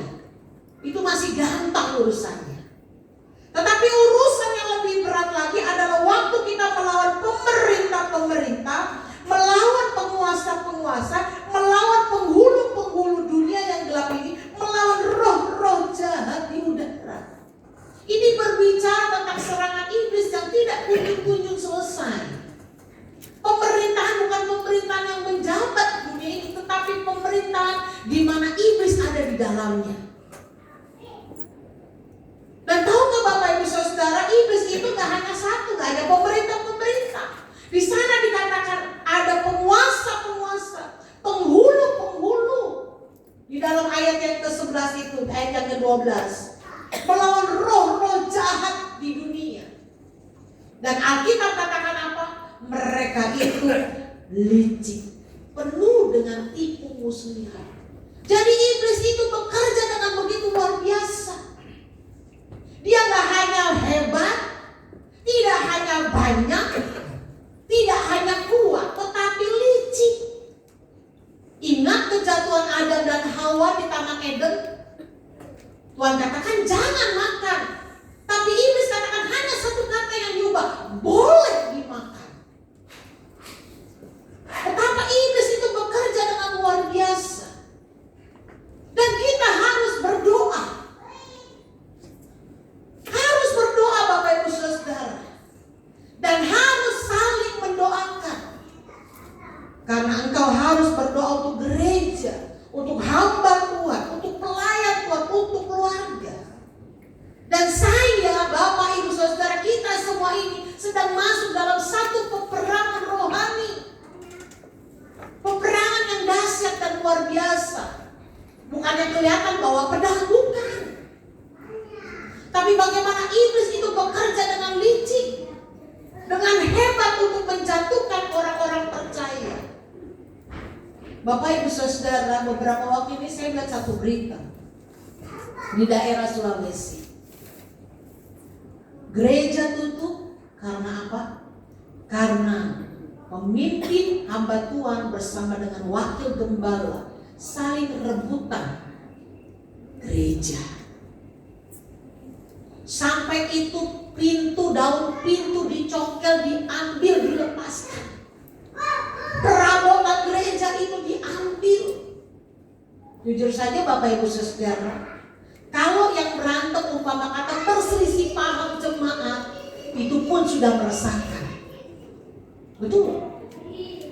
itu masih gampang urusannya. Tetapi urusan yang lebih berat lagi adalah waktu kita melawan pemerintah-pemerintah, melawan penguasa-penguasa, melawan penghulu-penghulu dunia yang gelap ini, melawan roh-roh jahat di udara. Ini berbicara tentang serangan iblis yang tidak kunjung-kunjung selesai. Pemerintahan bukan pemerintahan yang menjabat dunia ini, tetapi pemerintahan di mana iblis ada di dalamnya. Dan tahukah Bapak Ibu Saudara, iblis itu gak hanya satu, gak ada pemerintah-pemerintah. Di sana dikatakan ada penguasa-penguasa, penghulu-penghulu. Di dalam ayat yang ke-11 itu, ayat yang ke-12, melawan roh-roh jahat di dunia. Dan Alkitab katakan apa? Mereka itu licik, penuh dengan tipu muslihat. Jadi iblis itu bekerja dengan begitu luar biasa. Dia gak hanya hebat, tidak hanya banyak, tidak hanya kuat, tetapi licik. Ingat kejatuhan Adam dan Hawa di Taman Eden? Tuhan katakan jangan makan. Tapi iblis katakan hanya satu kata yang diubah, boleh dimakan. Betapa iblis itu bekerja dengan luar biasa. Dan kita harus berdoa. Harus berdoa Bapak Ibu Saudara. Dan kelihatan bahwa pedang, bukan. Tapi bagaimana iblis itu bekerja dengan licik, dengan hebat untuk menjatuhkan orang-orang percaya. Bapak Ibu Saudara, beberapa waktu ini saya lihat satu berita di daerah Sulawesi. Gereja tutup karena apa? Karena pemimpin hamba Tuhan bersama dengan wakil gembala saling rebutan gereja. Sampai itu daun pintu dicongkel, diambil, dilepaskan. Perabotan gereja itu diambil. Jujur saja Bapak Ibu Saudara, kalau yang berantem umpama kata perselisih paham jemaat, itu pun sudah meresahkan. Betul.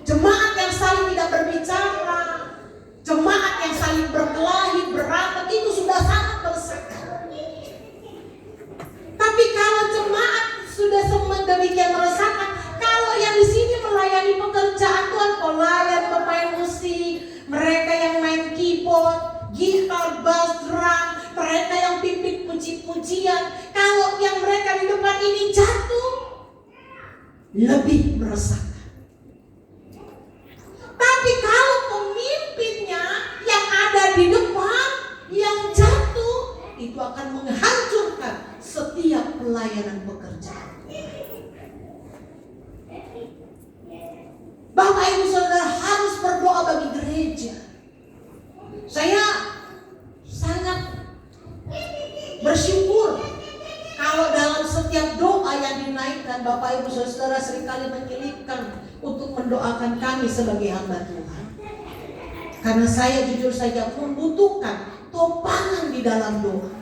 Jemaat yang saling tidak berbicara, jemaat yang saling berkelahi, berantem, itu sudah sangat meresahkan. Tapi kalau jemaat sudah demikian meresahkan, kalau yang di sini melayani pekerjaan Tuhan, pelayan, pemain musik, mereka yang main keyboard, gitar, bass, drum, mereka yang pimpin puji-pujian, kalau yang mereka di depan ini jatuh, lebih meresahkan. Tapi kalau pemimpinnya yang ada di depan yang jatuh, itu akan menghancurkan setiap pelayanan pekerjaan. Bapak Ibu Saudara harus berdoa bagi gereja. Saya sangat bersyukur kalau dalam setiap doa yang dinaikkan, Bapak Ibu Saudara seringkali menyelipkan untuk mendoakan kami sebagai hamba Tuhan. Karena saya jujur saja membutuhkan topangan di dalam doa.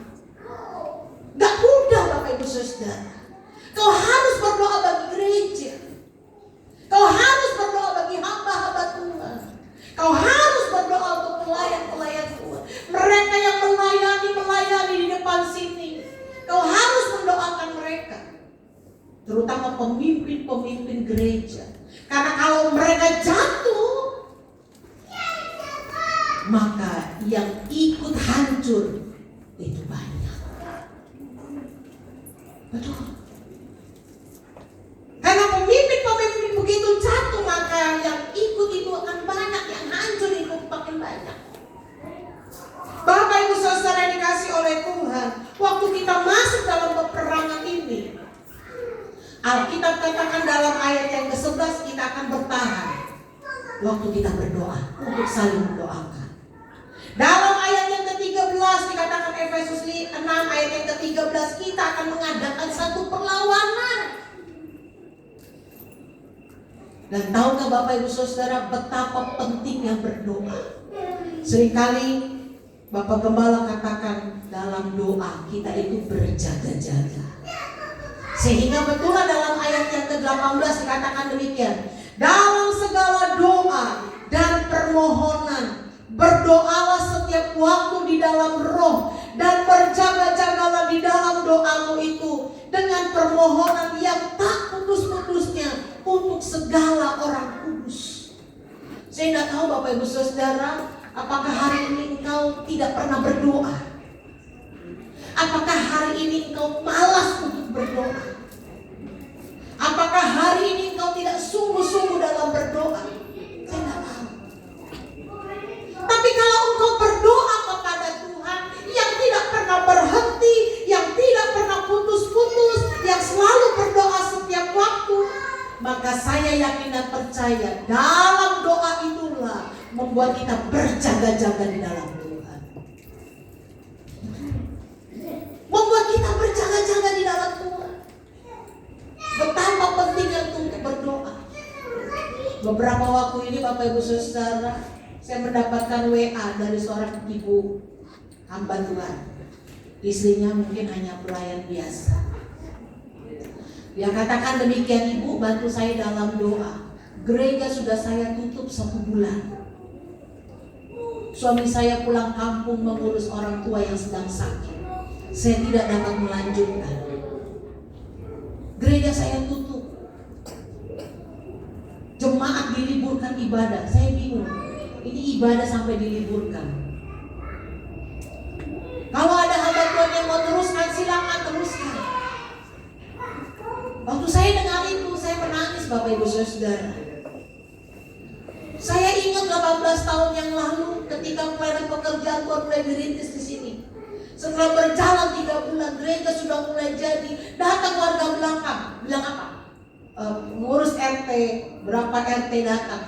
Gak mudah Bapak Ibu Saudara. Kau harus berdoa bagi gereja. Kau harus berdoa bagi hamba-hamba Tuhan. Kau harus berdoa untuk pelayan-pelayan Tuhan. Mereka yang melayani di depan sini. Kau harus mendoakan mereka. Terutama pemimpin-pemimpin gereja. Karena kalau mereka jatuh, maka yang ikut hancur itu banyak. Betul. Karena pemimpin-pemimpin begitu jatuh, maka yang ikut itu akan banyak, yang hancur itu makin banyak. Bapak Ibu Saudara yang dikasih oleh Tuhan, waktu kita masuk dalam peperangan ini, Alkitab katakan dalam ayat yang ke-11, kita akan bertahan waktu kita berdoa, untuk saling mendoakan. Dalam ayat yang ke-13 dikatakan Efesus 6 ayat yang ke-13, kita akan mengadakan satu perlawanan. Dan tahukah Bapak Ibu Saudara betapa pentingnya berdoa? Seringkali Bapak Gembala katakan dalam doa kita itu berjaga-jaga. Sehingga betul dalam ayat yang ke-18 dikatakan demikian. Dalam segala doa dan permohonan, berdoalah setiap waktu di dalam roh, dan berjaga-jagalah di dalam doamu itu dengan permohonan yang tak putus-putusnya untuk segala orang kudus. Saya tidak tahu Bapak Ibu Saudara, apakah hari ini engkau tidak pernah berdoa? Apakah hari ini engkau malas untuk berdoa? Apakah hari ini engkau tidak sungguh-sungguh dalam berdoa? Saya tidak tahu. Tapi kalau engkau berdoa kepada Tuhan yang tidak pernah berhenti, yang tidak pernah putus-putus, yang selalu berdoa setiap waktu, maka saya yakin dan percaya dalam doa itulah membuat kita berjaga-jaga di dalam Tuhan. Membuat kita berjaga-jaga di dalam Tuhan. Betapa pentingnya untuk berdoa. Beberapa waktu ini Bapak Ibu Saudara, saya mendapatkan WA dari seorang ibu hamba Tuhan. Istrinya mungkin hanya pelayan biasa. Dia katakan demikian, ibu bantu saya dalam doa. Gereja sudah saya tutup 1 bulan. Suami saya pulang kampung mengurus orang tua yang sedang sakit. Saya tidak dapat melanjutkan. Gereja saya tutup. Jemaat diliburkan ibadah. Saya bingung. Ini ibadah sampai diliburkan. silakan teruskan. Waktu saya dengar itu, saya menangis Bapak Ibu Saudara. Saya ingat 18 tahun yang lalu ketika pelayanan pekerjaan Tuhan mulai dirintis di sini. Setelah berjalan 3 bulan, gereja sudah mulai jadi. Datang warga belakang, bilang apa? Ngurus RT, berapa RT datang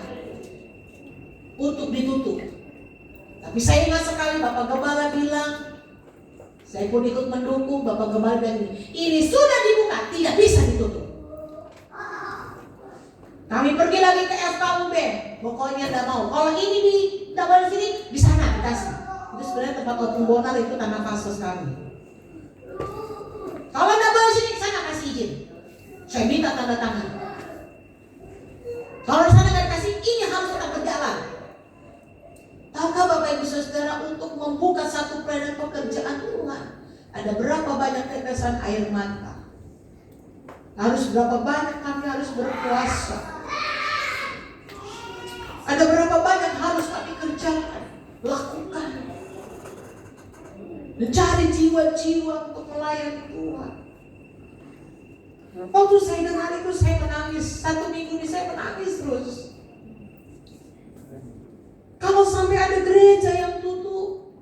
untuk ditutup. Tapi saya ingat sekali Bapak Gembala bilang, saya pun ikut mendukung. Bapak Gembala bilang ini sudah dibuka, tidak bisa ditutup. Kami pergi lagi ke FKUB, pokoknya tidak mau. Kalau ini tidak boleh di sini, di sana dikasih. Itu sebenarnya tempat open bonar, itu tanah fasos kami. Kalau tidak boleh di sini, sana kasih izin. Saya minta tanda tangan. Kalau di sana tidak dikasih, ini harus tetap berjalan. Tahukah Bapak Ibu Saudara, untuk membuka satu pelayanan pekerjaan Tuhan, ada berapa banyak tetesan air mata? Harus berapa banyak kami harus berpuasa? Ada berapa banyak harus kami kerjakan, lakukan, mencari jiwa-jiwa untuk melayani Tuhan. Waktu saya dengar itu saya menangis. 1 minggu ini saya menangis terus. Kalau sampai ada gereja yang tutup,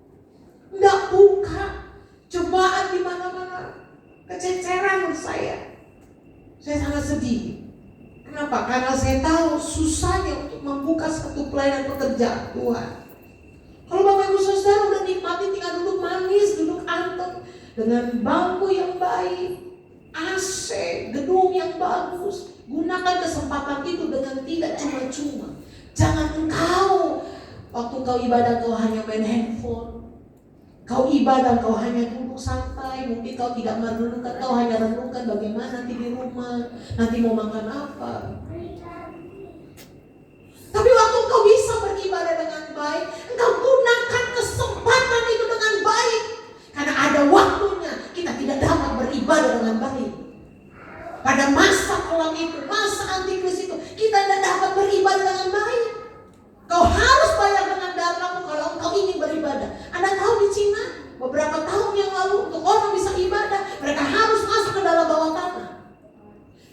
nggak buka, cobaan di mana-mana, kececeran saya sangat sedih. Kenapa? Karena saya tahu susahnya untuk membuka satu pelayanan pekerjaan Tuhan. Kalau Bapak Ibu Saudara udah nikmati tinggal duduk manis, duduk anteng dengan bangku yang baik, AC, gedung yang bagus, gunakan kesempatan itu dengan tidak cuma-cuma. Jangan engkau waktu kau ibadah kau hanya main handphone. Kau ibadah, kau hanya duduk santai, mungkin kau tidak merenungkan, kau hanya renungkan bagaimana nanti di rumah, nanti mau makan apa. Tapi waktu kau bisa beribadah dengan baik, engkau gunakan kesempatan itu dengan baik. Karena ada waktunya kita tidak dapat beribadah dengan baik. Pada masa kelam itu, masa antikris itu, kita tidak dapat beribadah dengan baik. Kau harus bayar dengan darahmu kalau engkau ingin beribadah. Anda tahu di Cina beberapa tahun yang lalu untuk orang bisa ibadah, mereka harus masuk ke dalam bawah tanah.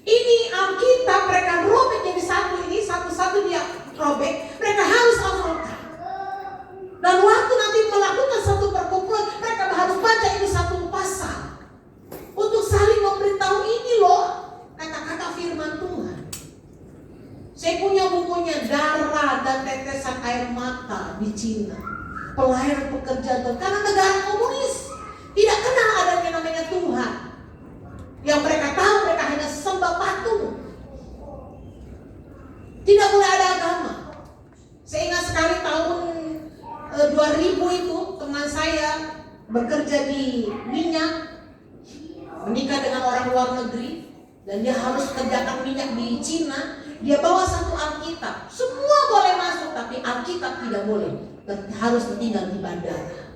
Ini Alkitab mereka robek jadi satu, ini satu-satu dia robek. Mereka harus hafalkan. Dan waktu nanti melakukan satu perkumpulan, mereka harus baca ini satu pasal untuk saling memberitahu ini loh kata-kata firman Tuhan. Saya punya bukunya Darah dan Tetesan Air Mata di Cina. Pelayanan pekerjaan Tuhan. Karena negara komunis tidak kenal adanya namanya Tuhan. Yang mereka tahu mereka hanya sembah patung. Tidak boleh ada agama. Saya ingat sekali tahun 2000 itu teman saya bekerja di minyak, menikah dengan orang luar negeri, dan dia harus kerjakan minyak di Cina. Dia bawa satu Alkitab, semua boleh masuk, tapi Alkitab tidak boleh, harus tinggal di bandara.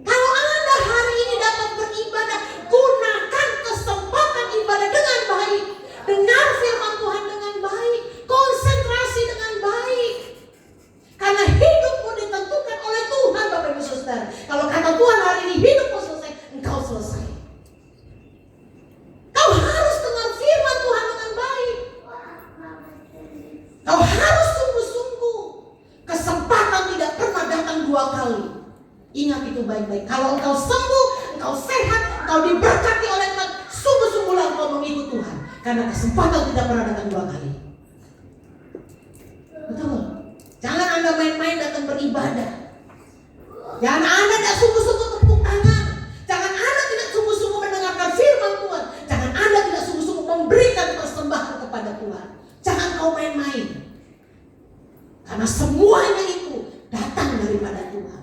Kalau Anda hari ini dapat beribadah, gunakan kesempatan ibadah dengan baik, dengar firman Tuhan dengan baik, konsentrasi dengan baik. Karena hidupmu ditentukan oleh Tuhan, Bapak Ibu Saudara. Kalau kata Tuhan hari ini hidupmu selesai, engkau selesai. Kau harus dengar firman Tuhan dengan baik. Kau harus sungguh-sungguh. Kesempatan tidak pernah datang 2 kali. Ingat itu baik-baik. Kalau engkau sembuh, engkau sehat, engkau diberkati oleh Tuhan, sungguh-sungguhlah engkau mengikut Tuhan. Karena kesempatan tidak pernah datang 2 kali. Betul. Jangan Anda main-main datang beribadah. Jangan Anda tidak sungguh-sungguh tepuk tangan. Jangan Anda tidak sungguh-sungguh mendengarkan firman Tuhan. Jangan Anda tidak sungguh-sungguh memberikan persembahan kepada Tuhan. Jangan kau main-main. Karena semuanya itu datang daripada Tuhan.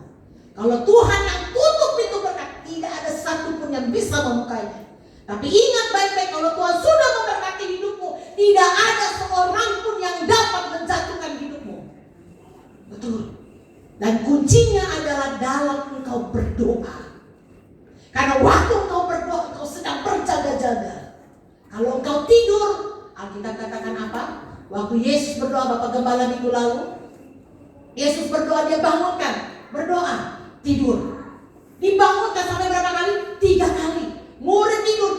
Kalau Tuhan yang tutup pintu berkat, tidak ada satupun yang bisa membukanya. Tapi ingat baik-baik, kalau Tuhan sudah memberkati hidupmu, tidak ada seorang pun yang dapat menjatuhkan hidupmu. Betul. Dan kuncinya adalah dalam engkau berdoa. Karena waktu engkau berdoa, engkau sedang berjaga-jaga. Kalau engkau tidur, Alkitab katakan apa? Waktu Yesus berdoa, Bapak Gembala minggu lalu, Yesus berdoa, dia bangunkan, berdoa, tidur. Dia Dibangunkan sampai berapa kali? 3 kali. Murid tidur.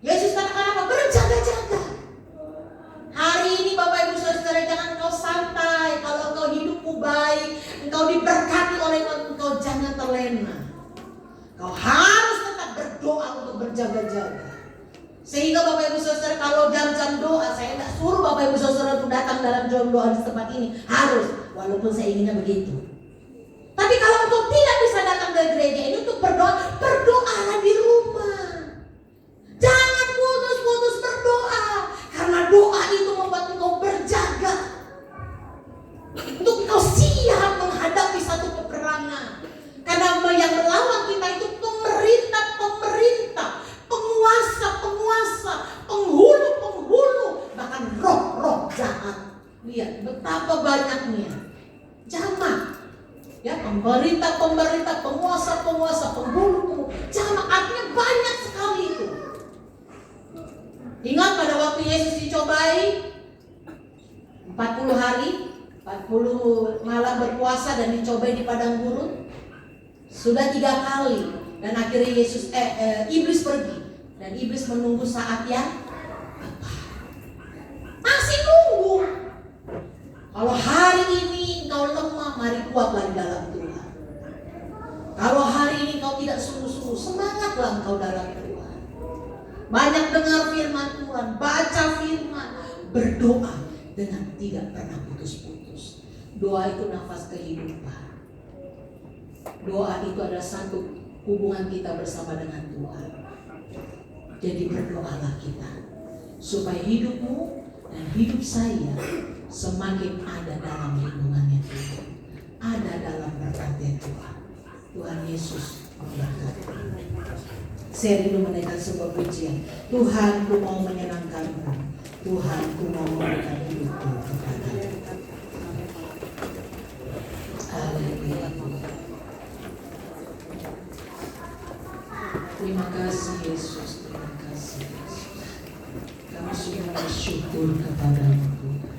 Yesus katakan apa? Berjaga-jaga. Hari ini Bapak Ibu Saudara, jangan kau santai. Kalau kau hidupmu baik, engkau diberkati oleh engkau, jangan terlena. Kau harus tetap berdoa untuk berjaga-jaga. Sehingga Bapak Ibu Saudara, kalau jam-jam doa, saya tidak suruh Bapak Ibu Saudara untuk datang dalam jam doa di tempat ini. Harus, walaupun saya inginnya begitu. Tapi kalau engkau tidak bisa datang ke gereja ini untuk berdoa, berdoalah di rumah. Jangan putus-putus berdoa, karena doa itu membuat engkau berjaga. Untuk engkau siap menghadapi satu peperangan. Karena yang melawan kita itu pemerintah, penguasa, penghulu, bahkan roh-roh jahat. Lihat betapa banyaknya jamak. Ya, pemerintah, penguasa, penghulu, jamak, artinya banyak sekali itu. Ingat pada waktu Yesus dicobai 40 hari, 40 malam berpuasa dan dicobai di padang gurun. Sudah 3 kali dan akhirnya iblis pergi dan iblis menunggu saat yang tepat. Masih nunggu. Kalau hari ini engkau lemah, mari kuatlah di dalam Tuhan. Kalau hari ini engkau tidak sungguh-sungguh, semangatlah engkau dalam Tuhan. Banyak dengar firman Tuhan, baca firman, berdoa dengan tidak pernah putus-putus. Doa itu nafas kehidupan. Doa itu adalah satu hubungan kita bersama dengan Tuhan. Jadi berdoalah kita supaya hidupmu dan hidup saya semakin ada dalam lindungannya Tuhan, ada dalam berkatnya Tuhan. Tuhan Yesus memberkati. Saya rindu menaikkan sebuah pujian. Tuhan, ku mau menyenangkanmu. Tuhan, ku mau memberikan hidupku kepadamu. Haleluya. Terima kasih Yesus, terima kasih Yesus. Kami sudah bersyukur kepadamu Tuhan.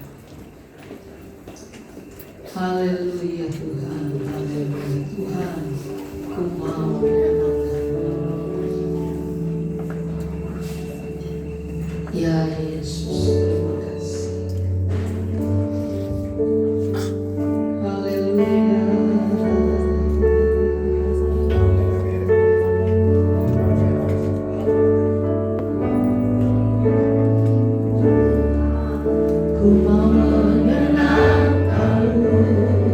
Haleluya Tuhan, haleluya Tuhan. Ku mau menyenangkanmu. Ya Yesus, terima kasih. Haleluya. Ku mau menyenangkanmu Tuhan.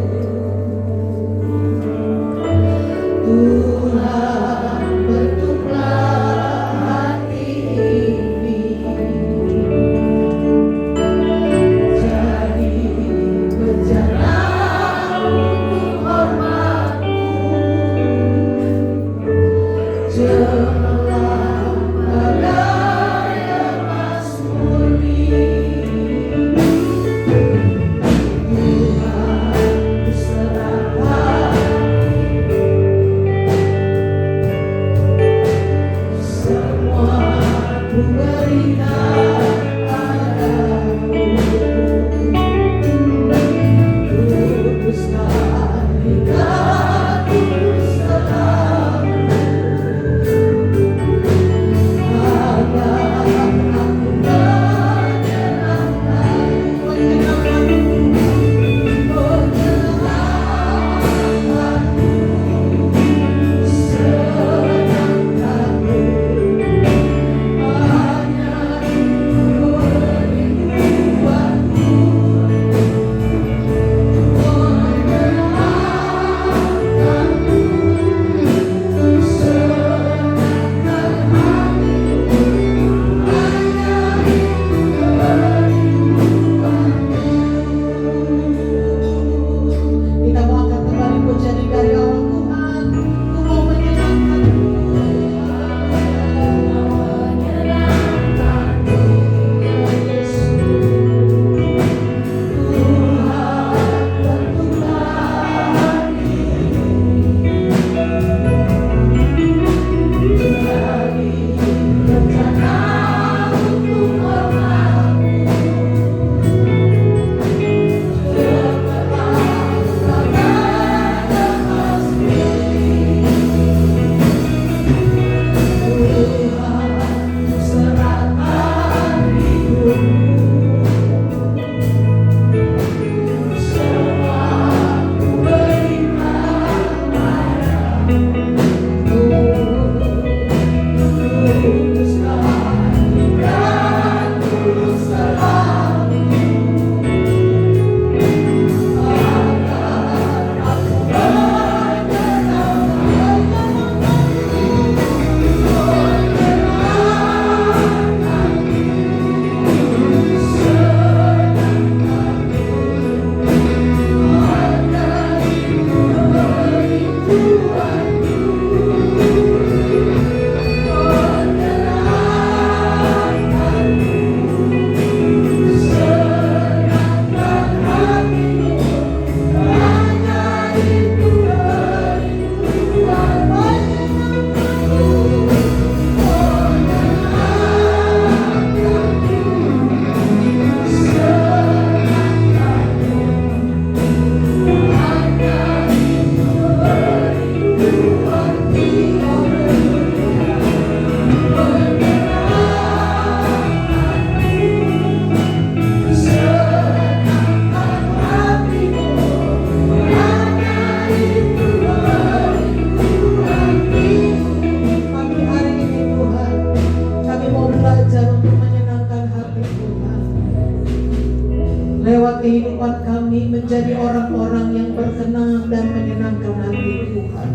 orang yang berkenan dan menyenangkan hati Tuhan.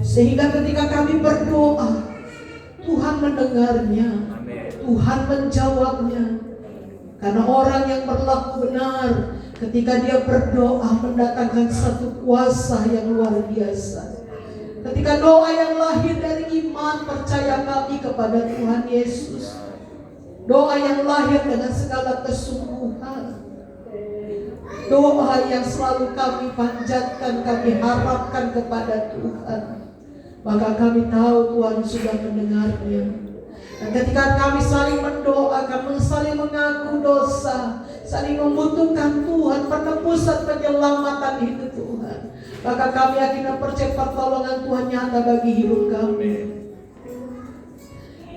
Sehingga ketika kami berdoa, Tuhan mendengarnya, Tuhan menjawabnya. Karena orang yang berlaku benar ketika dia berdoa mendatangkan satu kuasa yang luar biasa. Ketika doa yang lahir dari iman percaya kami kepada Tuhan Yesus, doa yang lahir dengan segala kesungguhan, doa yang selalu kami panjatkan, kami harapkan kepada Tuhan, maka kami tahu Tuhan sudah mendengarnya. Dan ketika kami saling mendoakan, saling mengaku dosa, saling membutuhkan Tuhan, penebusan, penyelamatan hidup Tuhan, maka kami akhirnya percaya pertolongan Tuhan nyata bagi hidup kami.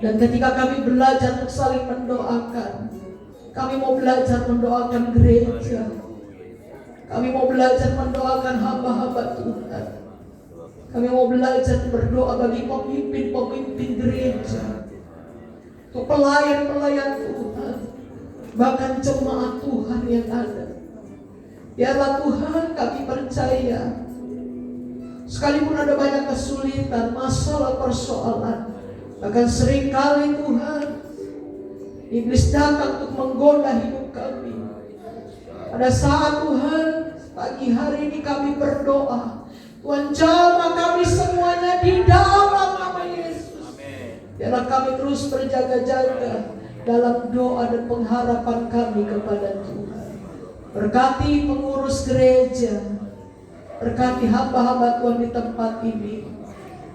Dan ketika kami belajar untuk saling mendoakan, kami mau belajar mendoakan gereja, kami mau belajar mendoakan hamba-hamba Tuhan, kami mau belajar berdoa bagi pemimpin-pemimpin gereja, untuk pelayan-pelayan Tuhan, bahkan jemaat Tuhan yang ada. Biarlah Tuhan, kami percaya, sekalipun ada banyak kesulitan, masalah, persoalan, bahkan seringkali Tuhan, iblis datang untuk menggoda hidup kami. Pada saat Tuhan, pagi hari ini kami berdoa, Tuhan jamah kami semuanya di dalam nama Yesus. Biarlah kami terus berjaga-jaga dalam doa dan pengharapan kami kepada Tuhan. Berkati pengurus gereja, berkati hamba-hamba Tuhan di tempat ini,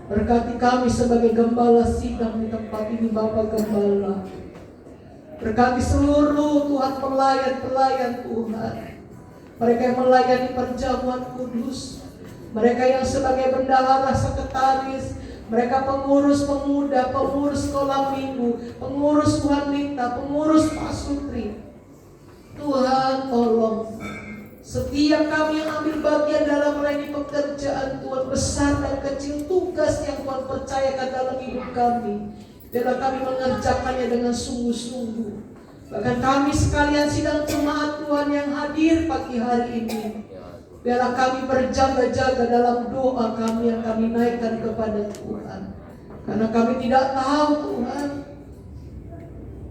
berkati kami sebagai gembala sidang di tempat ini, Bapak Gembala. Berkati seluruh Tuhan pelayan-pelayan Tuhan, mereka yang melayani perjamuan kudus, mereka yang sebagai bendahara, sekretaris, mereka pengurus pemuda, pengurus sekolah minggu, pengurus wanita, pengurus pasutri. Tuhan tolong setiap kami yang ambil bagian dalam melayani pekerjaan Tuhan, besar dan kecil, tugas yang Tuhan percayakan dalam hidup kami, biarlah kami mengerjakannya dengan sungguh-sungguh. Bahkan kami sekalian sidang jemaat Tuhan yang hadir pagi hari ini, biarlah kami berjaga-jaga dalam doa kami yang kami naikkan kepada Tuhan. Karena kami tidak tahu Tuhan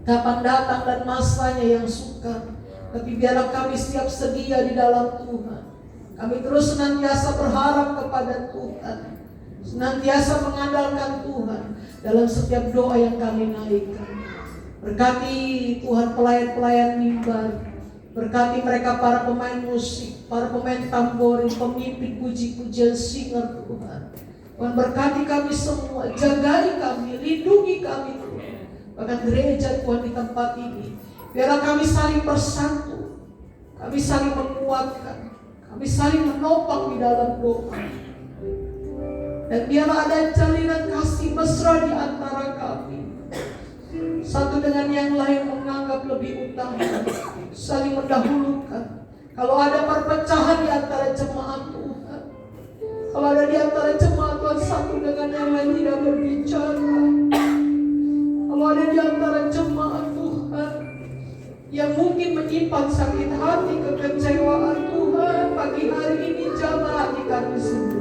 kapan datang dan masanya yang sukar. Tapi biarlah kami siap sedia di dalam Tuhan. Kami terus senantiasa berharap kepada Tuhan, senantiasa mengandalkan Tuhan dalam setiap doa yang kami naikkan. Berkati Tuhan pelayan-pelayan mimbar, berkati mereka para pemain musik, para pemain tamborin, pemimpin puji-pujian, singer Tuhan. Tuhan berkati kami semua, jagai kami, lindungi kami Tuhan. Bahkan gereja Tuhan di tempat ini, biarlah kami saling bersatu, kami saling menguatkan, kami saling menopang di dalam doa. Dan biarlah ada jalinan kasih mesra di antara kami, satu dengan yang lain menganggap lebih utama, saling mendahulukan. Kalau ada perpecahan di antara jemaat Tuhan, kalau ada di antara jemaat Tuhan satu dengan yang lain tidak berbicara, kalau ada di antara jemaat Tuhan yang mungkin menyimpan sakit hati, kekecewaan, Tuhan pagi hari ini jamah hati kami semua.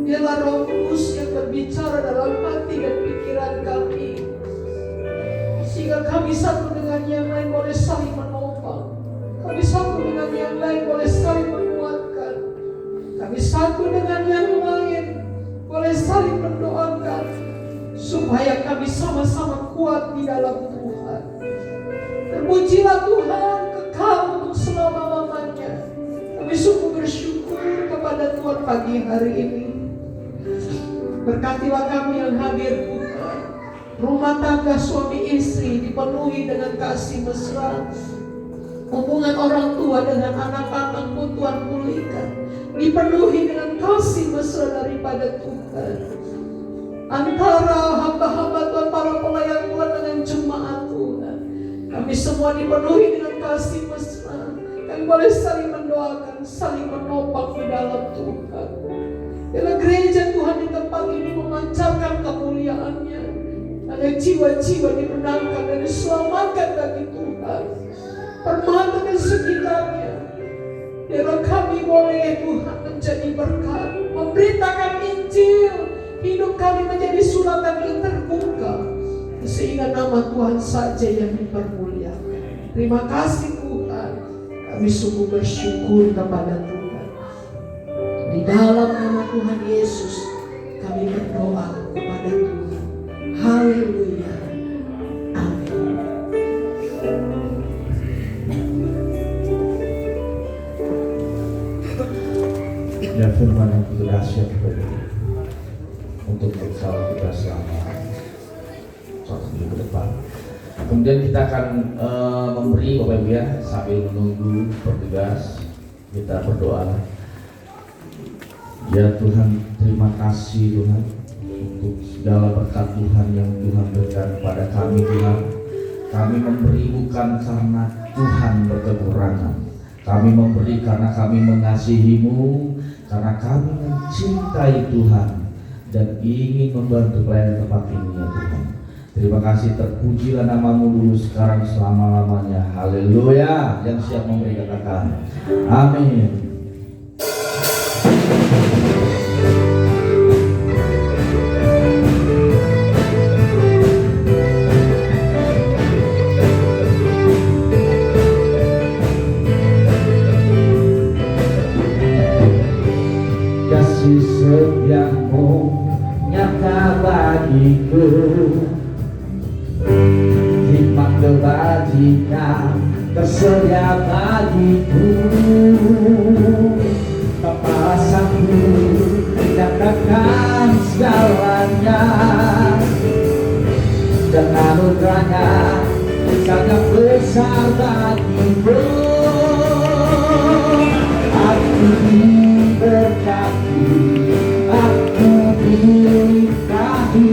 Biarlah Roh Kudus yang berbicara dalam hati dan pikiran kami, sehingga kami satu dengan yang lain boleh saling menopang, kami satu dengan yang lain boleh saling menguatkan, kami satu dengan yang lain boleh saling mendoakan, supaya kami sama-sama kuat di dalam Tuhan. Terpujilah Tuhan kekal untuk selama-lamanya. Kami sungguh bersyukur kepada Tuhan pagi hari ini. Berkatilah kami yang hadir Tuhan. Rumah tangga suami istri dipenuhi dengan kasih mesra. Hubungan orang tua dengan anak-anak pun Tuhan pulihkan, dipenuhi dengan kasih mesra daripada Tuhan. Antara hamba-hamba Tuhan, para pelayan Tuhan dengan jemaat Tuhan, kami semua dipenuhi dengan kasih mesra. Kami boleh saling mendoakan, saling menopang di dalam Tuhan. Biarlah gereja Tuhan di tempat ini memancarkan kemuliaan-Nya. Ada jiwa-jiwa dimenangkan dan diselamatkan bagi Tuhan. permatakan sekitarnya. Biarlah kami boleh Tuhan menjadi berkat, memberitakan Injil. Hidup kami menjadi suratan yang terbuka, sehingga nama Tuhan saja yang dipermuliakan. Terima kasih Tuhan. Kami sungguh bersyukur kepada Tuhan. Di dalam nama Tuhan Yesus kami berdoa kepada Tuhan. Haleluya. Amin. Ya, firman yang begitu dahsyat untuk bersama kita selama 1 minggu ke depan. Kemudian kita akan memberi Bapak Ibu ya, sambil menunggu bertugas kita berdoa. Ya Tuhan, terima kasih Tuhan untuk segala berkat Tuhan yang Tuhan berikan kepada kami Tuhan. Kami memberi bukan karena Tuhan berkekurangan. Kami memberi karena kami mengasihi-Mu, karena kami mencintai Tuhan dan ingin membantu pelayanan tempat ini ya Tuhan. Terima kasih, terpujilah nama-Mu dulu sekarang selama-lamanya. Haleluya. Yang siap memberi katakan amin. Kasih setiamu nyata bagiku, hikmat kebajikan tersedia bagiku. Kepalasanku nyatakan segalanya, dan anugerahnya sangat besar bagiku. Aku diberkati, aku diberkati,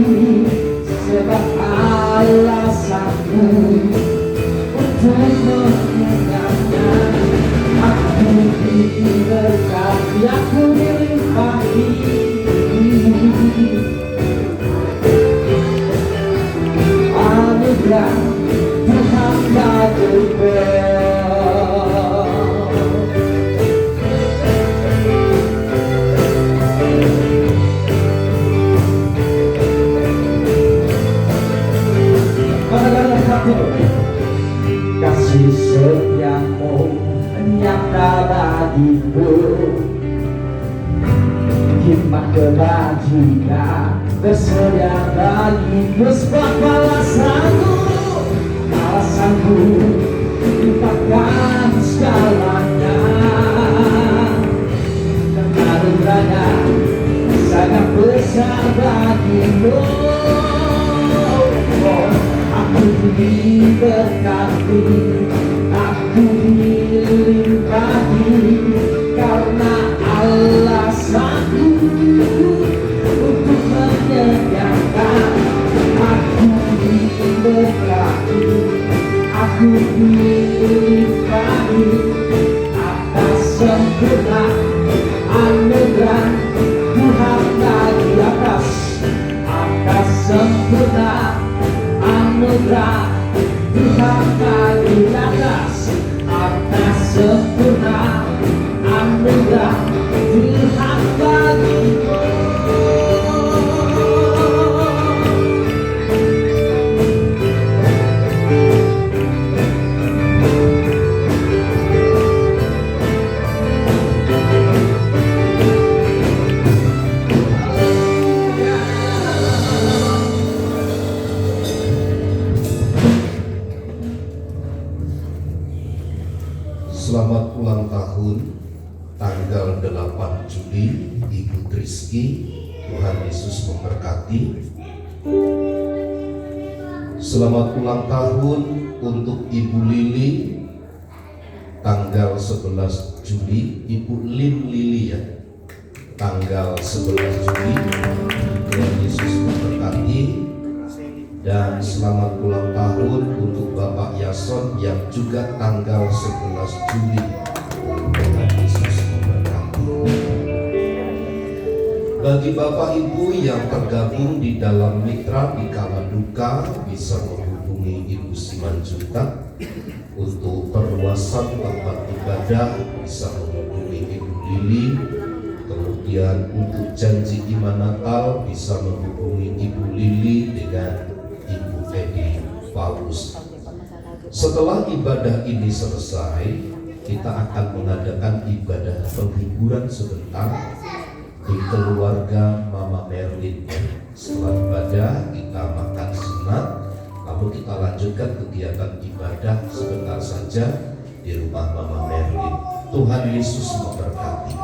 sebab alasanku untuk mengingatnya. Aku diberkati, aku dilimpahi, anugerah Tuhan bagiku. Kasih setiamu nyata bagiku, hikmat kebajikan tersedia bagiku. Sebab alasanku lupakan segalanya, dan anugerahnya sangat besar bagimu. Aku diberkati, aku dilimpahi, karena alasanku untuk menyediakan. Aku diberkati, aku dilimpahi, atas sempurna anugerah Tuhan dari atas, atas sempurna anugerah Tuhan dari atas, atas sempurna anugerah Tuhan bagiku. Selamat ulang tahun tanggal 8 Juli Ibu Triski. Tuhan Yesus memberkati. Selamat ulang tahun untuk Ibu Lili tanggal 11 Juli. Ibu Lim Lili ya, tanggal 11 Juli. Tuhan Yesus memberkati. Dan selamat ulang tahun untuk Bapak Yason yang juga tanggal 11 Juli. Tuhan Yesus memberkati. Bagi Bapak Ibu yang tergabung di dalam mitra di kala duka, bisa menghubungi Ibu Simanjuntak untuk perluasan tempat ibadah bisa menghubungi Ibu Lili. Kemudian untuk janji iman Natal bisa menghubungi Ibu Lili dengan Ibu Edi Paulus. Setelah ibadah ini selesai, kita akan mengadakan ibadah penghiburan sebentar di keluarga Mama Merlin. Setelah ibadah kita makan sunat, lalu kita lanjutkan kegiatan ibadah sebentar saja di rumah Mama Merlin. Tuhan Yesus memberkati.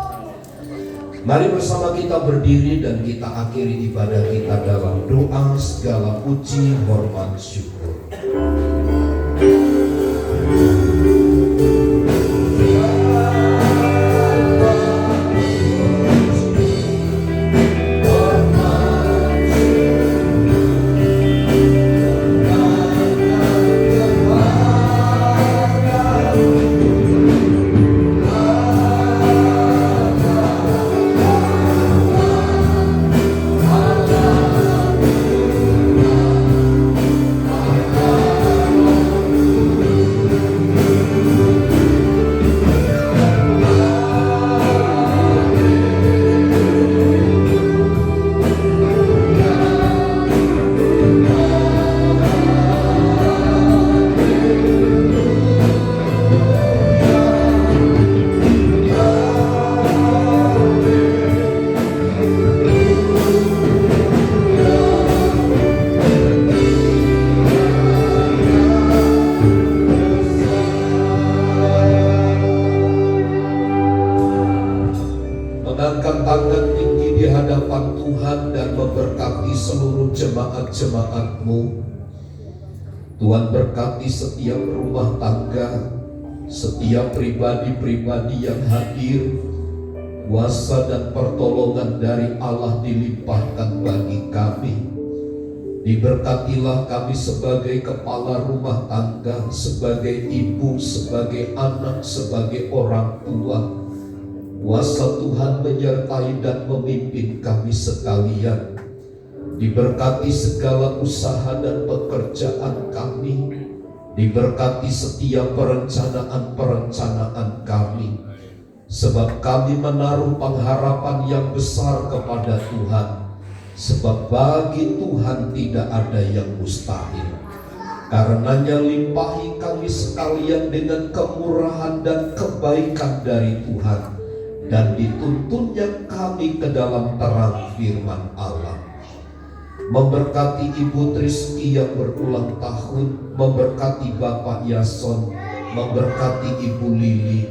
Mari bersama kita berdiri dan kita akhiri ibadah kita dalam doa segala puji, hormat, syukur. Jemaat-Mu. Tuhan berkati setiap rumah tangga, setiap pribadi-pribadi yang hadir. Kuasa dan pertolongan dari Allah dilimpahkan bagi kami. Diberkatilah kami sebagai kepala rumah tangga, sebagai ibu, sebagai anak, sebagai orang tua. Kuasa Tuhan menyertai dan memimpin kami sekalian. Diberkati segala usaha dan pekerjaan kami. Diberkati setiap perencanaan-perencanaan kami. Sebab kami menaruh pengharapan yang besar kepada Tuhan. Sebab bagi Tuhan tidak ada yang mustahil. Karenanya limpahi kami sekalian dengan kemurahan dan kebaikan dari Tuhan. Dan dituntunnya kami ke dalam terang firman Allah. Memberkati Ibu Triski yang berulang tahun, memberkati Bapak Yason, memberkati Ibu Lili.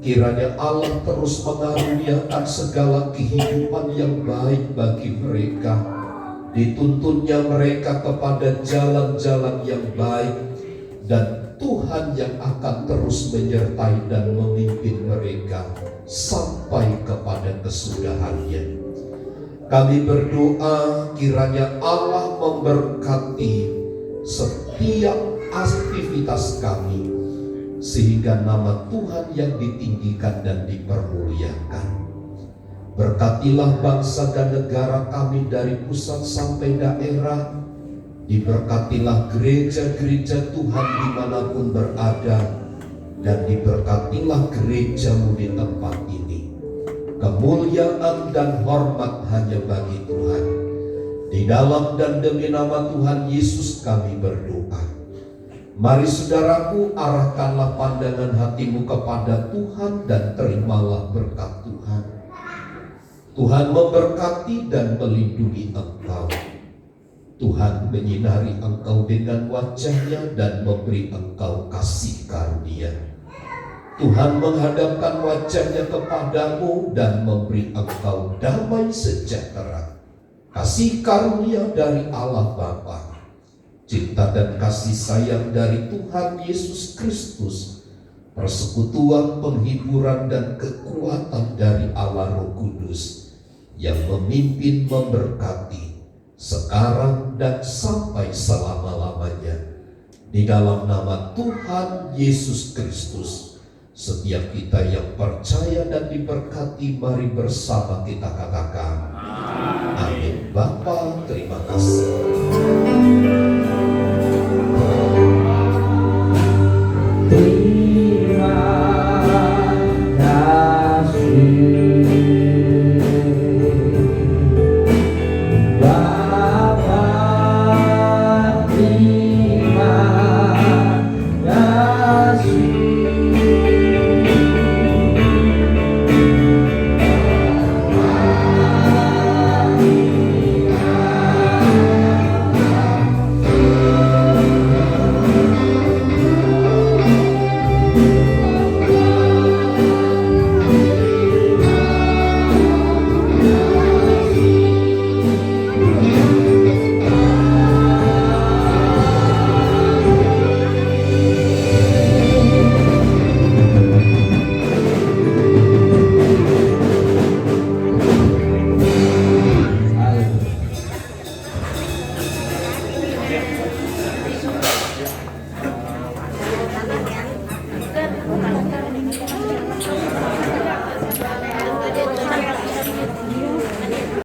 Kiranya Allah terus mengaruniakan segala kehidupan yang baik bagi mereka. Dituntunnya mereka kepada jalan-jalan yang baik, dan Tuhan yang akan terus menyertai dan memimpin mereka sampai kepada kesudahannya. Kami berdoa kiranya Allah memberkati setiap aktivitas kami, sehingga nama Tuhan yang ditinggikan dan dipermuliakan. Berkatilah bangsa dan negara kami dari pusat sampai daerah. Diberkatilah gereja-gereja Tuhan dimanapun berada, dan diberkatilah gereja-Mu di tempat ini. Kemuliaan dan hormat hanya bagi Tuhan. Di dalam dan demi nama Tuhan Yesus kami berdoa. Mari saudaraku, arahkanlah pandangan hatimu kepada Tuhan dan terimalah berkat Tuhan. Tuhan memberkati dan melindungi engkau. Tuhan menyinari engkau dengan wajah-Nya dan memberi engkau kasih karunia. Tuhan menghadapkan wajah-Nya kepadamu dan memberi engkau damai sejahtera. Kasih karunia dari Allah Bapa, cinta dan kasih sayang dari Tuhan Yesus Kristus, persekutuan, penghiburan dan kekuatan dari Allah Roh Kudus yang memimpin, memberkati sekarang dan sampai selama-lamanya. Di dalam nama Tuhan Yesus Kristus, setiap kita yang percaya dan diberkati, mari bersama kita katakan amin. Bapa, terima kasih.